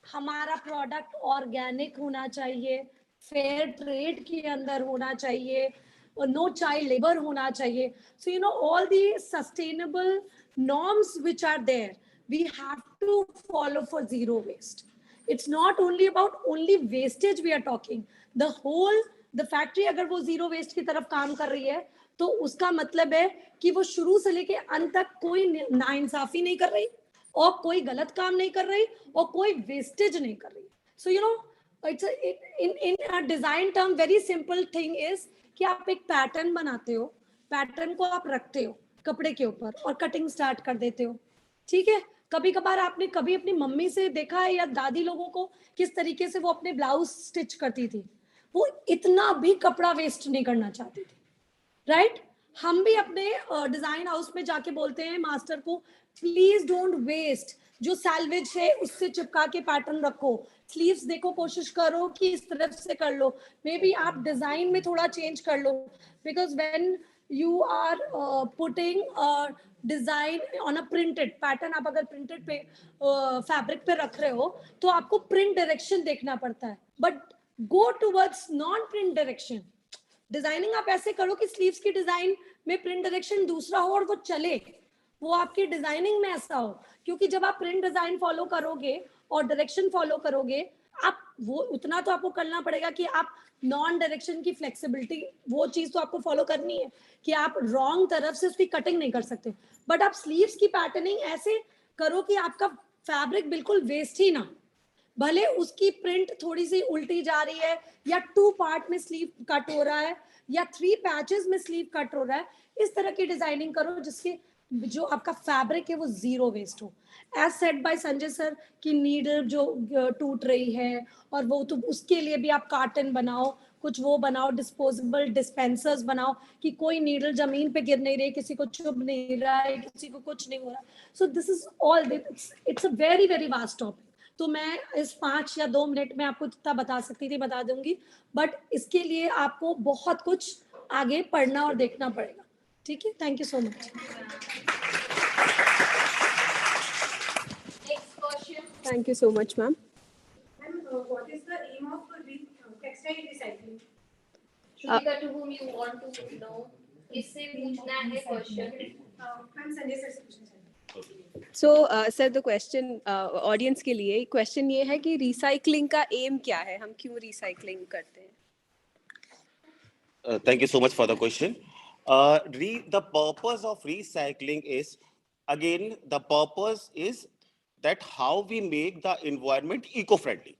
हमारा प्रोडक्ट ऑर्गेनिक होना चाहिए, फेयर ट्रेड के अंदर होना चाहिए, और नो चाइल्ड लेबर होना चाहिए. So you know all the sustainable norms which are there, we have to follow for zero waste. It's not only about only wastage we are talking. The whole the factory अगर वो zero waste की तरफ काम कर रही है, तो उसका मतलब है कि वो शुरू से लेके अंत तक कोई नाइंसाफी नहीं कर रही, और कोई गलत काम नहीं कर रही, और कोई वेस्टेज नहीं कर रही. So you know, it's in a design term, very simple thing is कि आप एक पैटर्न बनाते हो, पैटर्न को आप रखते हो कपड़े के ऊपर और कटिंग स्टार्ट कर देते हो. ठीक है, कभी कभार आपने कभी अपनी मम्मी से देखा है या दादी लोगों को किस तरीके से वो अपने ब्लाउज स्टिच करती थी, वो इतना भी कपड़ा वेस्ट नहीं करना चाहती थी, राइट? हम भी अपने डिजाइन हाउस में जाके बोलते हैं मास्टर को, प्लीज डोंट वेस्ट, जो सैल्वेज है उससे चिपका के पैटर्न रखो, स्लीव्स देखो, कोशिश करो कि इस तरफ से कर लो, मे बी आप डिजाइन में थोड़ा चेंज कर लो, because when you are putting design on a printed pattern, आप अगर प्रिंटेड पे फैब्रिक पे रख रहे हो तो आपको प्रिंट डायरेक्शन देखना पड़ता है, but go towards non print direction. Designing आप ऐसे करो कि स्लीव्स की डिजाइन में प्रिंट डायरेक्शन दूसरा हो और वो चले, वो आपकी डिजाइनिंग में ऐसा हो, क्योंकि जब आप प्रिंट डिजाइन फॉलो करोगे और डायरेक्शन फॉलो करोगे, आप वो उतना तो आपको करना पड़ेगा कि आप नॉन डायरेक्शन की फ्लेक्सिबिलिटी, वो चीज तो आपको फॉलो करनी है कि आप रॉन्ग तरफ से उसकी कटिंग नहीं कर सकते, बट आप स्लीव्स की पैटर्निंग ऐसे करो कि आपका फैब्रिक बिल्कुल वेस्ट ही ना, भले उसकी प्रिंट थोड़ी सी उल्टी जा रही है या 2 पार्ट में स्लीव कट हो रहा है या 3 पैचेस में स्लीव कट हो रहा है, इस तरह की डिजाइनिंग करो जिसके जो आपका फैब्रिक है वो जीरो वेस्ट हो। As said by Sanjay sir कि नीडल जो टूट रही है और वो तो उसके लिए भी आप कार्टन बनाओ, कुछ वो बनाओ, डिस्पोजेबल डिस्पेंसर्स बनाओ कि कोई नीडल जमीन पे गिर नहीं रही, किसी को चुभ नहीं रहा है, किसी को कुछ नहीं हो रहा। So this is all, it's a very very vast topic. तो मैं इस 5 या 2 मिनट में आपको जितना बता सकती थी बता दूंगी, बट इसके लिए आपको बहुत कुछ आगे पढ़ना और देखना पड़ेगा। ठीक है, thank you so much. Thank you so much, ma'am. What is the aim of textile recycling? Shubhika, to whom you want to know, इससे पूछना है क्वेश्चन। हम संजय सर से पूछना चाहेंगे। So, sir, the question audience के लिए क्वेश्चन ये है कि रिसाइकलिंग का एम क्या है, हम क्यों रिसाइकलिंग करते हैं? Thank you so much for the question. The purpose of recycling is, again, the purpose is that how we make the environment eco-friendly.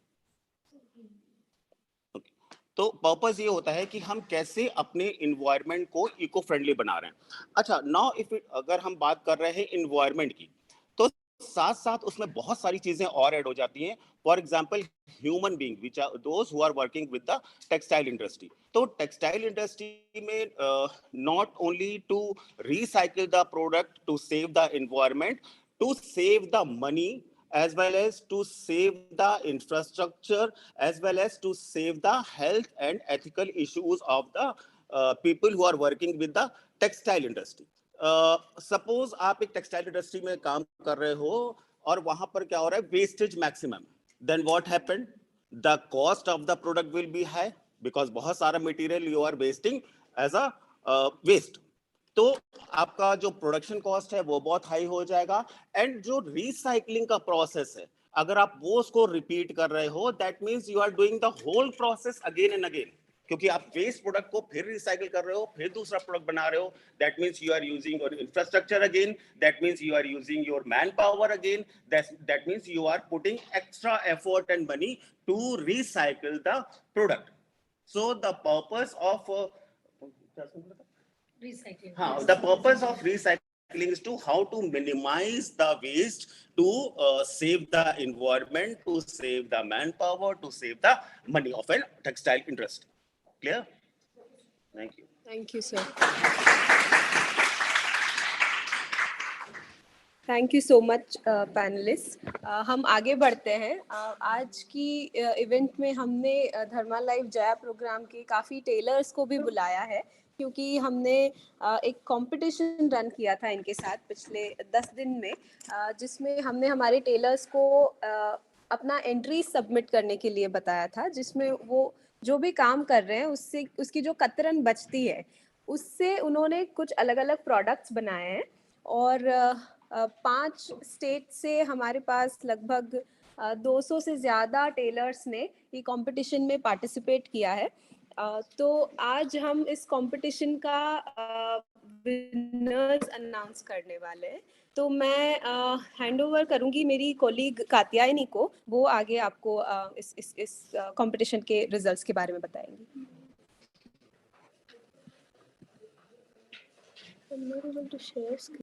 तो पर्पस ये होता है कि हम कैसे अपने इन्वायरमेंट को इको फ्रेंडली बना रहे हैं। अच्छा, नाउ इफ अगर हम बात कर रहे हैं इन्वायरमेंट की, तो साथ साथ उसमें बहुत सारी चीजें और ऐड हो जाती हैं। For example, human being which are those who are working with the textile industry. तो टेक्सटाइल इंडस्ट्री में not only to recycle the product to save the environment, to save the money, as well as to save the infrastructure, as well as to save the health and ethical issues of the people who are working with the textile industry. Suppose आप एक textile industry में काम कर रहे हो और वहां पर क्या हो रहा है, wastage maximum, then what happened? The cost of the product will be high because बहुत सारा material you are wasting as a waste. तो आपका जो प्रोडक्शन कॉस्ट है वो बहुत हाई हो जाएगा। एंड जो रिसाइकलिंग का प्रोसेस है, अगर आप वो उसको रिपीट कर रहे हो, that means you are doing the whole process again and again, क्योंकि आप वेस्ट प्रोडक्ट को फिर रिसाइकिल कर रहे हो, फिर दूसरा प्रोडक्ट बना रहे हो। That means you are using your infrastructure again, that means you are using your man power again, that means you are putting extra effort and money to recycle the product. So the purpose of recycling. the purpose of recycling is to how to minimize the waste, to save the environment, to save the manpower, to save the money of a textile industry. Clear? Thank you. Thank you, sir. Thank you so much panelist. हम आगे बढ़ते हैं। आज की event में हमने धर्मा live Jaya programme के काफ़ी टेलर्स को भी बुलाया है, क्योंकि हमने एक कंपटीशन रन किया था इनके साथ पिछले 10 दिन में, जिसमें हमने हमारे टेलर्स को अपना एंट्री सबमिट करने के लिए बताया था, जिसमें वो जो भी काम कर रहे हैं उससे उसकी जो कतरन बचती है उससे उन्होंने कुछ अलग अलग प्रोडक्ट्स बनाए हैं। और 5 स्टेट से हमारे पास लगभग 200 से ज़्यादा टेलर्स ने ये कंपटीशन में पार्टिसिपेट किया है। तो आज हम इस कंपटीशन का विनर्स अनाउंस करने वाले हैं। तो मैं हैंड ओवर करूंगी मेरी कोलीग कात्यायनी को, वो आगे आपको इस कंपटीशन के रिजल्ट्स के बारे में बताएंगी। I'm not able to share screen.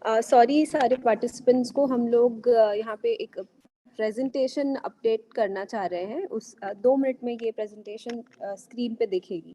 Sorry सारे पार्टिसिपेंट्स को, हम लोग यहाँ पे एक प्रेजेंटेशन अपडेट करना चाह रहे हैं। उस 2 मिनट में ये प्रेजेंटेशन स्क्रीन पे दिखेगी।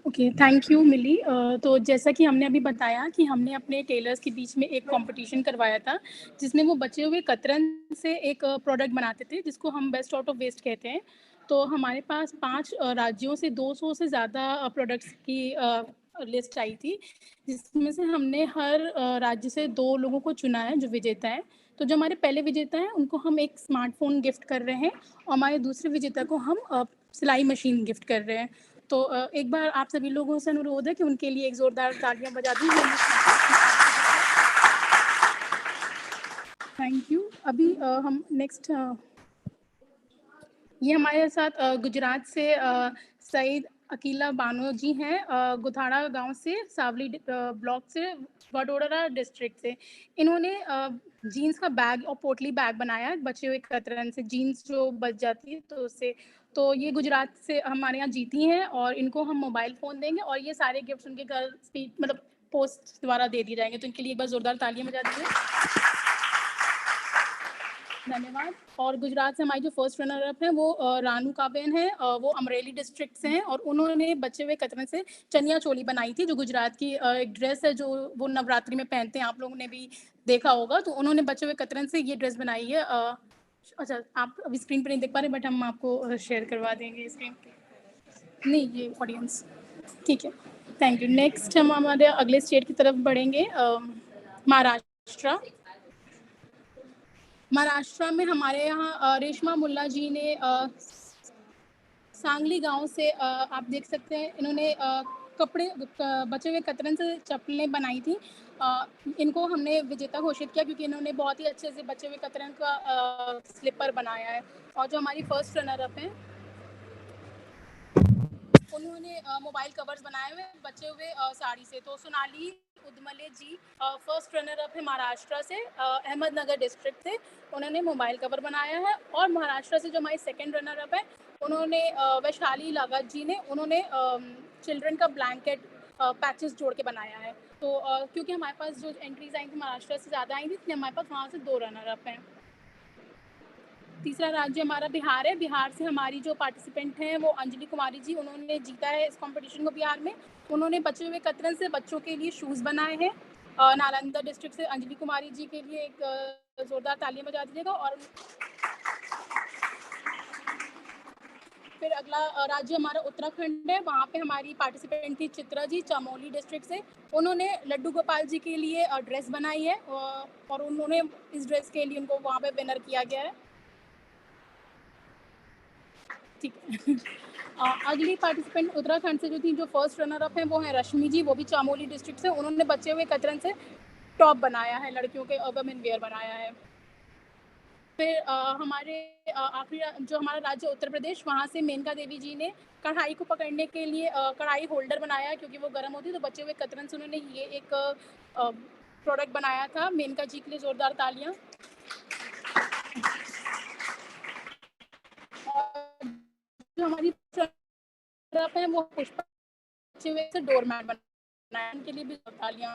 ओके, थैंक यू मिली। तो जैसा कि हमने अभी बताया कि हमने अपने टेलर्स के बीच में एक कंपटीशन करवाया था, जिसमें वो बचे हुए कतरन से एक प्रोडक्ट बनाते थे, जिसको हम बेस्ट आउट ऑफ वेस्ट कहते हैं। तो हमारे पास 5 राज्यों से 200 से ज़्यादा प्रोडक्ट्स की लिस्ट आई थी, जिसमें से हमने हर राज्य से 2 लोगों को चुना है जो विजेता हैं। तो जो हमारे पहले विजेता हैं, उनको हम एक स्मार्टफ़ोन गिफ्ट कर रहे हैं और हमारे दूसरे विजेता को हम सिलाई मशीन गिफ्ट कर रहे हैं। तो एक बार आप सभी लोगों से अनुरोध है कि उनके लिए एक ज़ोरदार तालियां बजा दी जाए। Thank you. अभी हम नेक्स्ट ये हमारे साथ गुजरात से सईद अकीला बानो जी हैं, गुथाड़ा गांव से, सावली ब्लॉक से, वडोदरा डिस्ट्रिक्ट से। इन्होंने जीन्स का बैग और पोटली बैग बनाया है बचे हुए कतरन से, जीन्स जो बच जाती है तो उससे। तो ये गुजरात से हमारे यहाँ जीती हैं और इनको हम मोबाइल फ़ोन देंगे और ये सारे गिफ्ट्स उनके घर स्पीड मतलब पोस्ट द्वारा दे दिए जाएंगे। तो इनके लिए एक बार ज़ोरदार तालियां बजा दीजिए। धन्यवाद। और गुजरात से हमारी जो फर्स्ट रनर अप है वो रानू काबेन है, वो अमरेली डिस्ट्रिक्ट से हैं और उन्होंने बचे हुए कतरन से चनिया चोली बनाई थी, जो गुजरात की एक ड्रेस है जो वो नवरात्रि में पहनते हैं, आप लोगों ने भी देखा होगा। तो उन्होंने बचे हुए कतरन से ये ड्रेस बनाई है। अच्छा, आप अभी स्क्रीन पर नहीं देख पा रहे, बट हम आपको शेयर करवा देंगे स्क्रीन पर। नहीं, ये ऑडियंस ठीक है। Thank you. नेक्स्ट हम हमारे अगले स्टेट की तरफ बढ़ेंगे, महाराष्ट्र। महाराष्ट्र में हमारे यहाँ रेशमा मुल्ला जी ने सांगली गांव से आप देख सकते हैं, इन्होंने कपड़े बचे हुए कतरन से चप्पलें बनाई थी। इनको हमने विजेता घोषित किया क्योंकि इन्होंने बहुत ही अच्छे से बचे हुए कतरन का स्लीपर बनाया है। और जो हमारी फर्स्ट रनर अप हैं, उन्होंने मोबाइल कवर्स बनाए हुए बचे हुए साड़ी से। तो सोनाली उदमले जी फर्स्ट रनर अप है महाराष्ट्र से, अहमदनगर डिस्ट्रिक्ट से। उन्होंने मोबाइल कवर बनाया है। और महाराष्ट्र से जो हमारी सेकंड रनर अप है, उन्होंने वैशाली लागत जी ने, उन्होंने चिल्ड्रन का ब्लैंकेट पैचेस जोड़ के बनाया है। तो क्योंकि हमारे पास जो एंट्रीज आई थी महाराष्ट्र से ज़्यादा आई थी, इसलिए हमारे पास वहाँ से 2 रनर अप हैं। तीसरा राज्य हमारा बिहार है। बिहार से हमारी जो पार्टिसिपेंट हैं वो अंजलि कुमारी जी, उन्होंने जीता है इस कंपटीशन को बिहार में। उन्होंने बचे हुए कतरन से बच्चों के लिए शूज़ बनाए हैं। नालंदा डिस्ट्रिक्ट से अंजलि कुमारी जी के लिए एक ज़ोरदार तालियां बजा दीजिएगा। और फिर अगला राज्य हमारा उत्तराखंड है। वहाँ पे हमारी पार्टिसिपेंट थी चित्रा जी, चमोली डिस्ट्रिक्ट से। उन्होंने लड्डू गोपाल जी के लिए ड्रेस बनाई है और उन्होंने इस ड्रेस के लिए उनको वहाँ पे विनर किया गया है। ठीक है। अगली पार्टिसिपेंट उत्तराखंड से जो थी, जो फर्स्ट रनर अप हैं, वो हैं रश्मि जी, वो भी चामोली डिस्ट्रिक्ट से। उन्होंने बचे हुए कतरन से टॉप बनाया है, लड़कियों के वुमेन वेयर बनाया है। फिर हमारे आखिरी जो हमारा राज्य उत्तर प्रदेश, वहाँ से मेनका देवी जी ने कढ़ाई को पकड़ने के लिए कढ़ाई होल्डर बनाया, क्योंकि वो गर्म होती है, तो बचे हुए कतरन से उन्होंने ये एक प्रोडक्ट बनाया था। मेनका जी के लिए जोरदार तालियां। और जो हमारी तरफ है वो पुष्पा से डोरमैट बनाया, उनके लिए भी तालियां।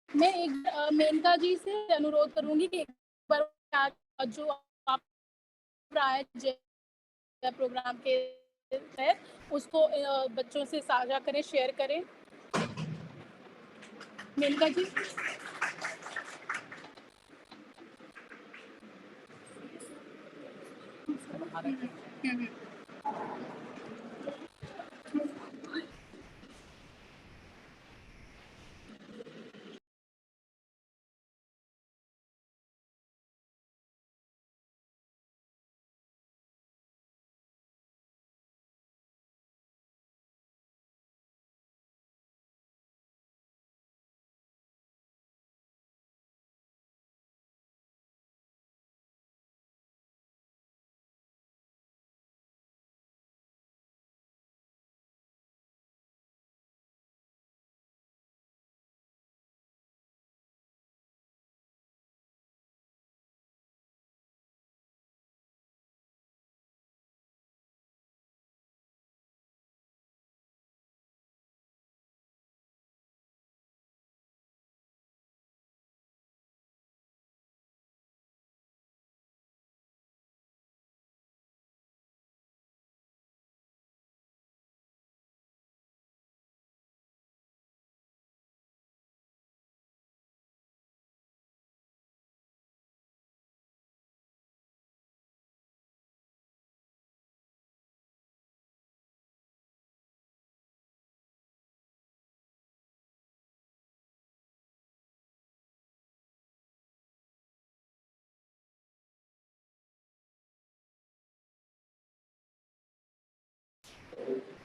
मैं एक मेनका जी से अनुरोध करूंगी कि एक बार जो आप रहा है प्रोग्राम के तहत उसको बच्चों से साझा करें, शेयर करें। मेनका जी।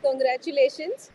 Congratulations.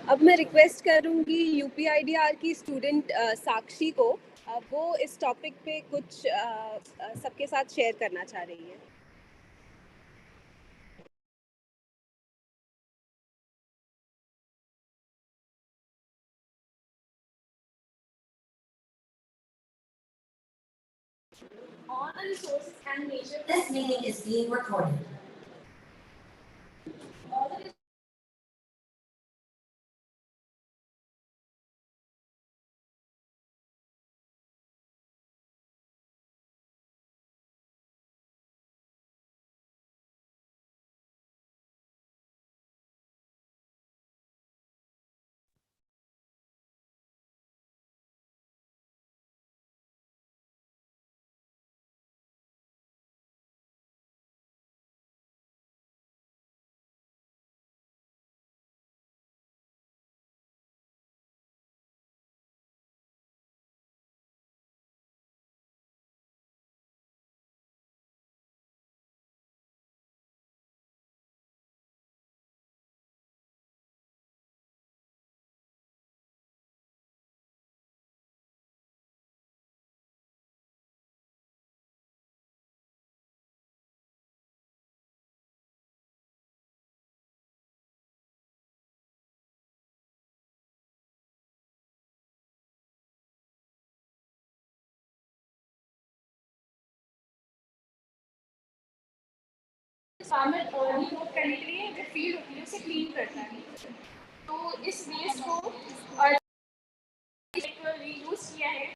अब मैं रिक्वेस्ट करूंगी यूपीआईडीआर की स्टूडेंट साक्षी को, वो इस टॉपिक पे कुछ सबके साथ शेयर करना चाह रही है। All the resources and nature. This meeting is being recorded. All the farmer remove करने के लिए जो फील्ड होती है उसे क्लीन करता है। तो इस वेस्ट को रीयूज किया है।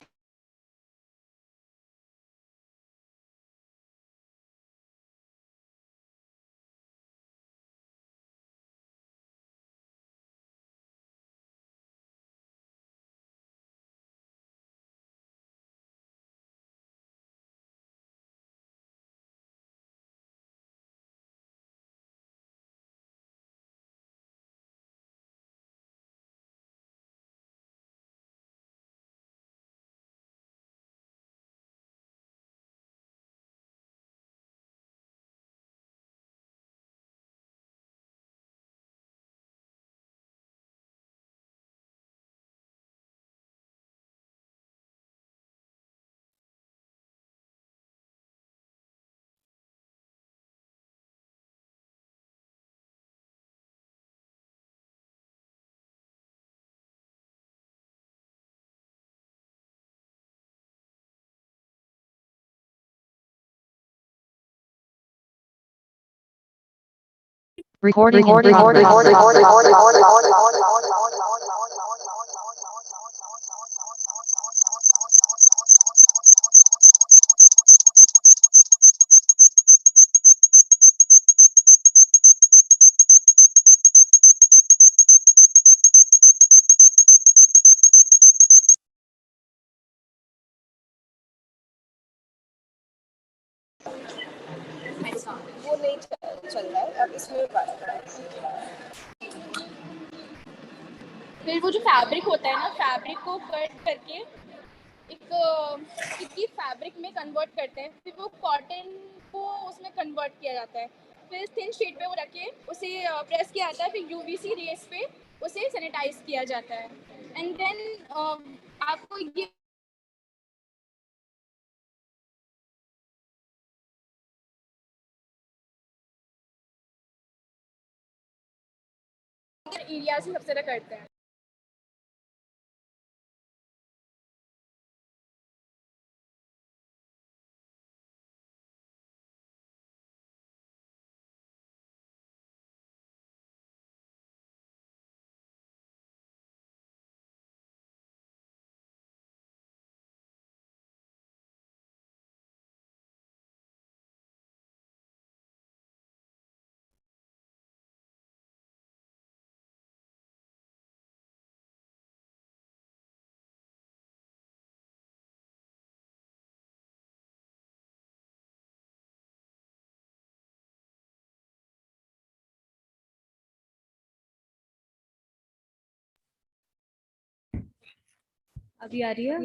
Recording. वो नहीं चल रहा है, अब इसमें बात करें। फिर वो जो फैब्रिक होता है ना, फैब्रिक को कट करके एक स्टिकी फैब्रिक में कन्वर्ट करते हैं। फिर वो कॉटन को उसमें कन्वर्ट किया जाता है। फिर थिन शीट पे वो रख के उसे प्रेस किया जाता है। फिर यूवीसी रेस पे उसे सैनिटाइज किया जाता है। एंड देन आपको ये एरिया से सबसे ज़्यादा करते हैं। अभी आ रही है?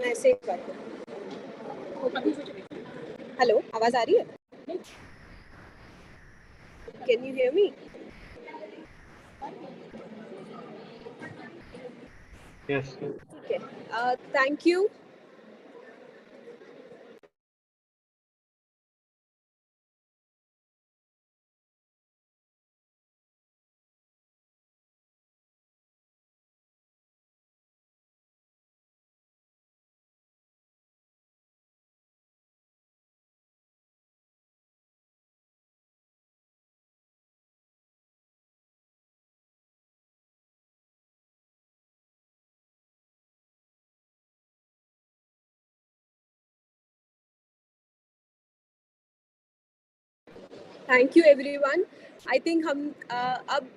ऐसे ही बात हेलो आवाज आ रही है can you hear me Yes. ठीक है thank you thank you everyone I think हम अब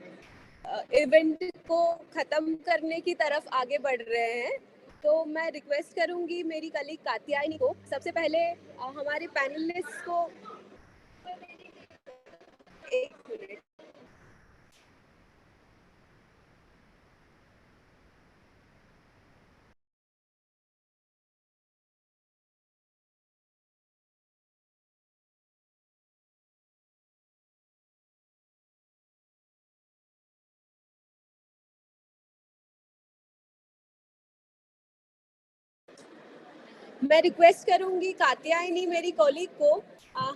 इवेंट को ख़त्म करने की तरफ आगे बढ़ रहे हैं तो मैं रिक्वेस्ट करूंगी मेरी कलीग कात्यायनी को सबसे पहले हमारे पैनलिस्ट को एक मिनट मैं रिक्वेस्ट करूंगी कात्यायनी मेरी कॉलीग को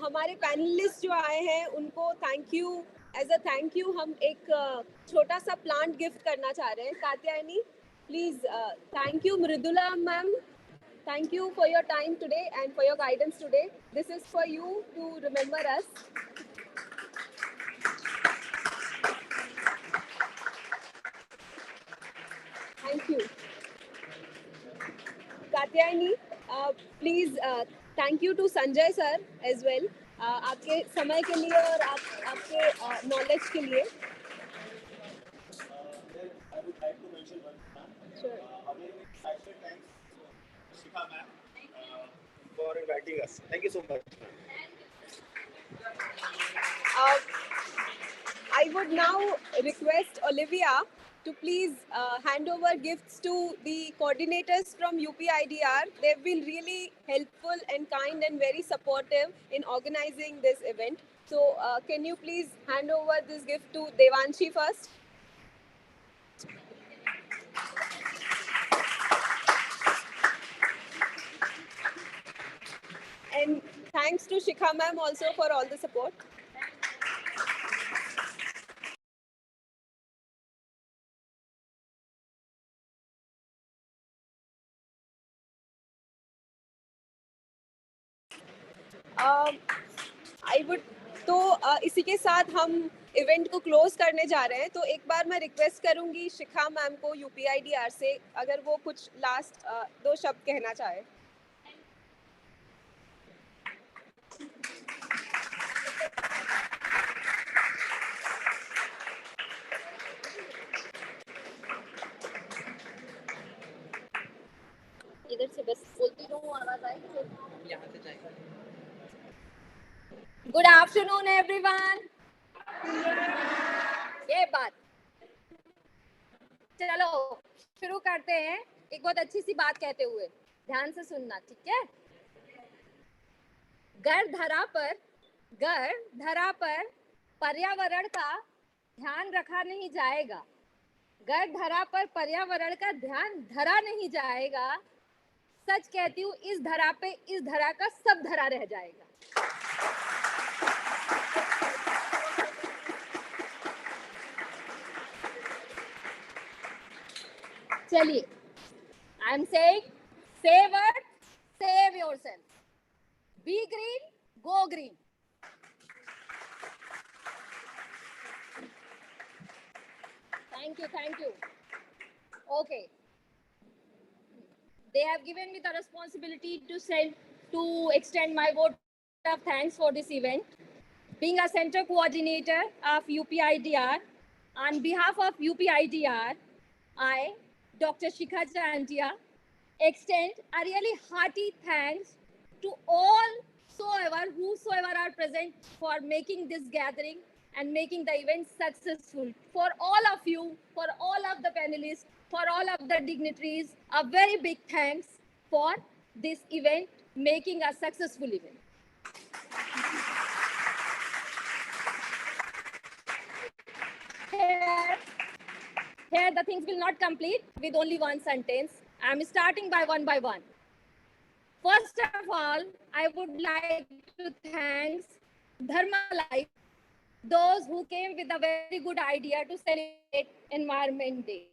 हमारे पैनलिस्ट जो आए हैं उनको thank you as a thank you हम एक छोटा सा प्लांट गिफ्ट करना चाह रहे हैं Katyayani please thank you Mridula ma'am thank you for your time today and for your guidance today this is for you to remember us thank you Katyayani please thank you to Sanjay sir as well आपके समय के लिए और आपके knowledge के लिए For inviting us. Thank you so much. I would now request Olivia to please hand over gifts to the coordinators from UPIDR. They've been really helpful and kind and very supportive in organizing this event. So can you please hand over this gift to Devanshi first? And thanks to Shikha ma'am also for all the support. I would तो इसी के साथ हम event को close करने जा रहे हैं तो एक बार मैं रिक्वेस्ट करूंगी शिखा मैम को यूपीआईडीआर से अगर वो कुछ लास्ट 2 शब्द कहना चाहे इधर से बस बोलती रहूं आवाज आए यहाँ से जाएगा गुड आफ्टरनून एवरीवन ये बात चलो शुरू करते हैं एक बहुत अच्छी सी बात कहते हुए ध्यान से सुनना ठीक है घर धरा पर पर्यावरण का ध्यान रखा नहीं जाएगा घर धरा पर पर्यावरण का ध्यान धरा नहीं जाएगा सच कहती हूँ इस धरा पे इस धरा का सब धरा रह जाएगा चलिए I am saying save earth save yourself be green go green thank you okay they have given me the responsibility to extend my vote of thanks for this event being a center coordinator of UPIDR on behalf of UPIDR I Dr. Shikha Chandia extend a really hearty thanks to whosoever are present for making this gathering and making the event successful. For all of you, for all of the panelists, for all of the dignitaries, a very big thanks. for this event, making a successful event. Here the things will not complete with only one sentence. I'm starting by one. First of all, I would like to thank Dharma Life, those who came with a very good idea to celebrate Environment Day.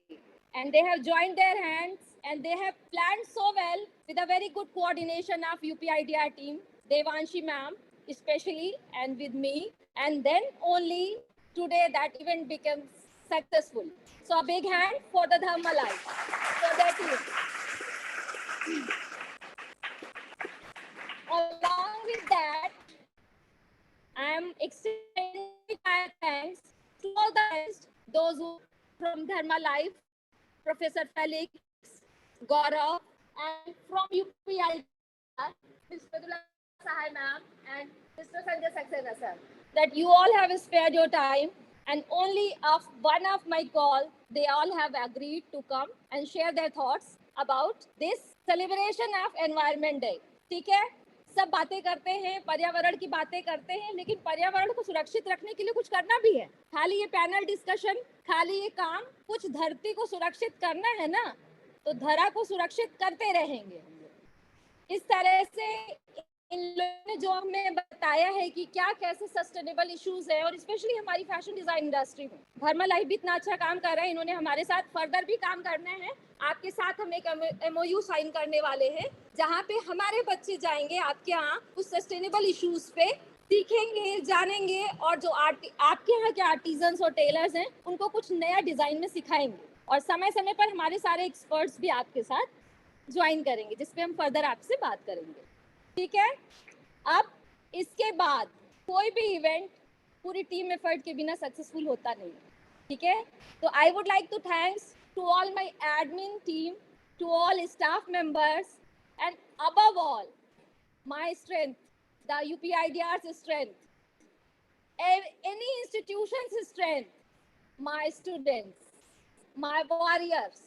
And they have joined their hands and they have planned so well with a very good coordination of UPIDR team, Devanshi ma'am especially, and with me. And then only today that event becomes successful. So a big hand for the Dharma Life, for their team. Along with that, I am extending my thanks to all the guests, those who from Dharma Life, Professor Felix, Gaurav, and from UPI, Ms. Vidula Sahai ma'am and Mr. Sanjay Saxena sir, that you all have spared your time, and only of one of my call, they all have agreed to come and share their thoughts about this celebration of Environment Day. ठीक है? सब बातें करते हैं, पर्यावरण की बातें करते हैं, लेकिन पर्यावरण को सुरक्षित रखने के लिए कुछ करना भी है. खाली ये पैनल डिस्कशन, खाली ये काम, कुछ धरती को सुरक्षित करना है ना, तो धरा को सुरक्षित करते रहेंगे. इस तरह से इन लोगों ने जो हमें बताया है कि क्या कैसे सस्टेनेबल इश्यूज है, और स्पेशली हमारी फैशन डिजाइन इंडस्ट्री में धर्मा लाइफ भी इतना अच्छा काम कर रहे हैं. इन्होंने हमारे साथ फर्दर भी काम करना है. आपके साथ हम एक MOU साइन करने वाले हैं, जहाँ पे हमारे बच्चे जाएंगे आपके यहाँ उस सस्टेनेबल इश्यूज पे सीखेंगे, जानेंगे, और जो आपके यहाँ के आर्टिजन्स और टेलर्स हैं उनको कुछ नया डिजाइन में सिखाएंगे. और समय समय पर हमारे सारे एक्सपर्ट्स भी आपके साथ ज्वाइन करेंगे, जिसपे हम फर्दर आपसे बात करेंगे. ठीक है? अब इसके बाद कोई भी इवेंट पूरी टीम एफर्ट के बिना सक्सेसफुल होता नहीं. ठीक है? तो I would like to thanks to all my admin team, to all staff members, and above all, my strength, the UPIDR's strength, any institution's strength, my students, my warriors,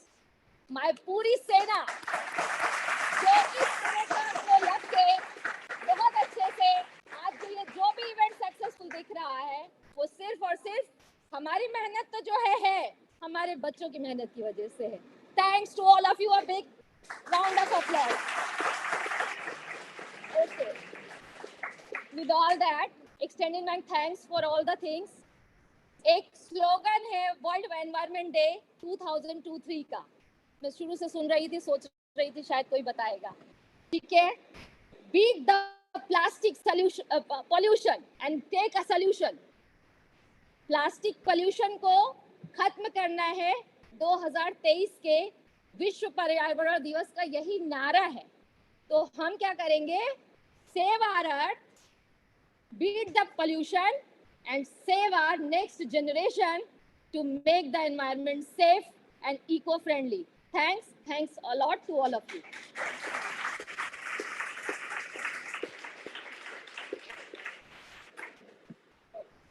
my puri sena, जो इस programme को लग के बहुत अच्छे से आज जो भी इवेंट सक्सेसफुल दिख रहा है, वो सिर्फ और सिर्फ हमारी मेहनत तो जो है हमारे बच्चों की मेहनत की वजह से है. Thanks to all of you, a big round of applause. Okay. With all that, extending my thanks for all the things. एक स्लोगन है वर्ल्ड एनवायरनमेंट डे 2023 का. मैं शुरू से सुन रही थी, सोच रही थी शायद कोई बताएगा. ठीक है? Beat the plastic pollution and take a solution. Plastic pollution को खत्म करना है. 2023 के विश्व पर्यावरण दिवस का यही नारा है. तो हम क्या करेंगे? Save our earth, beat the pollution and save our next generation to make the environment safe and eco friendly. Thanks a lot to all of you.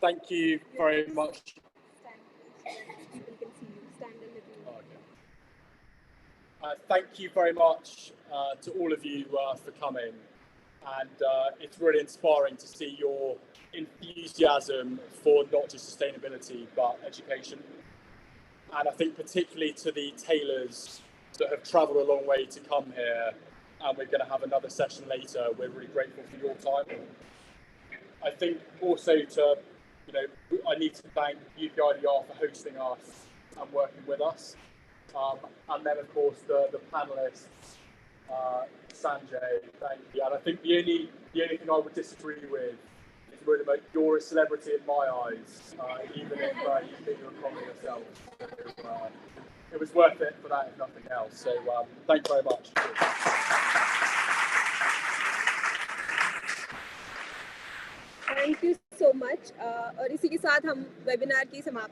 Thank you very much. Thank you very much to all of you for coming, and it's really inspiring to see your enthusiasm for not just sustainability but education. And I think particularly to the tailors that have travelled a long way to come here, and we're going to have another session later, we're really grateful for your time. I think also I need to thank UPIDR for hosting us and working with us. And then, of course, the panelists, Sanjay, thank you. And I think the only thing I would disagree with is really about you're a celebrity in my eyes, even if you think you're a comedy yourself. So, it was worth it for that, if nothing else. So, thank you very much. Thank you so much. और इसी के साथ हम webinar की समाप्ति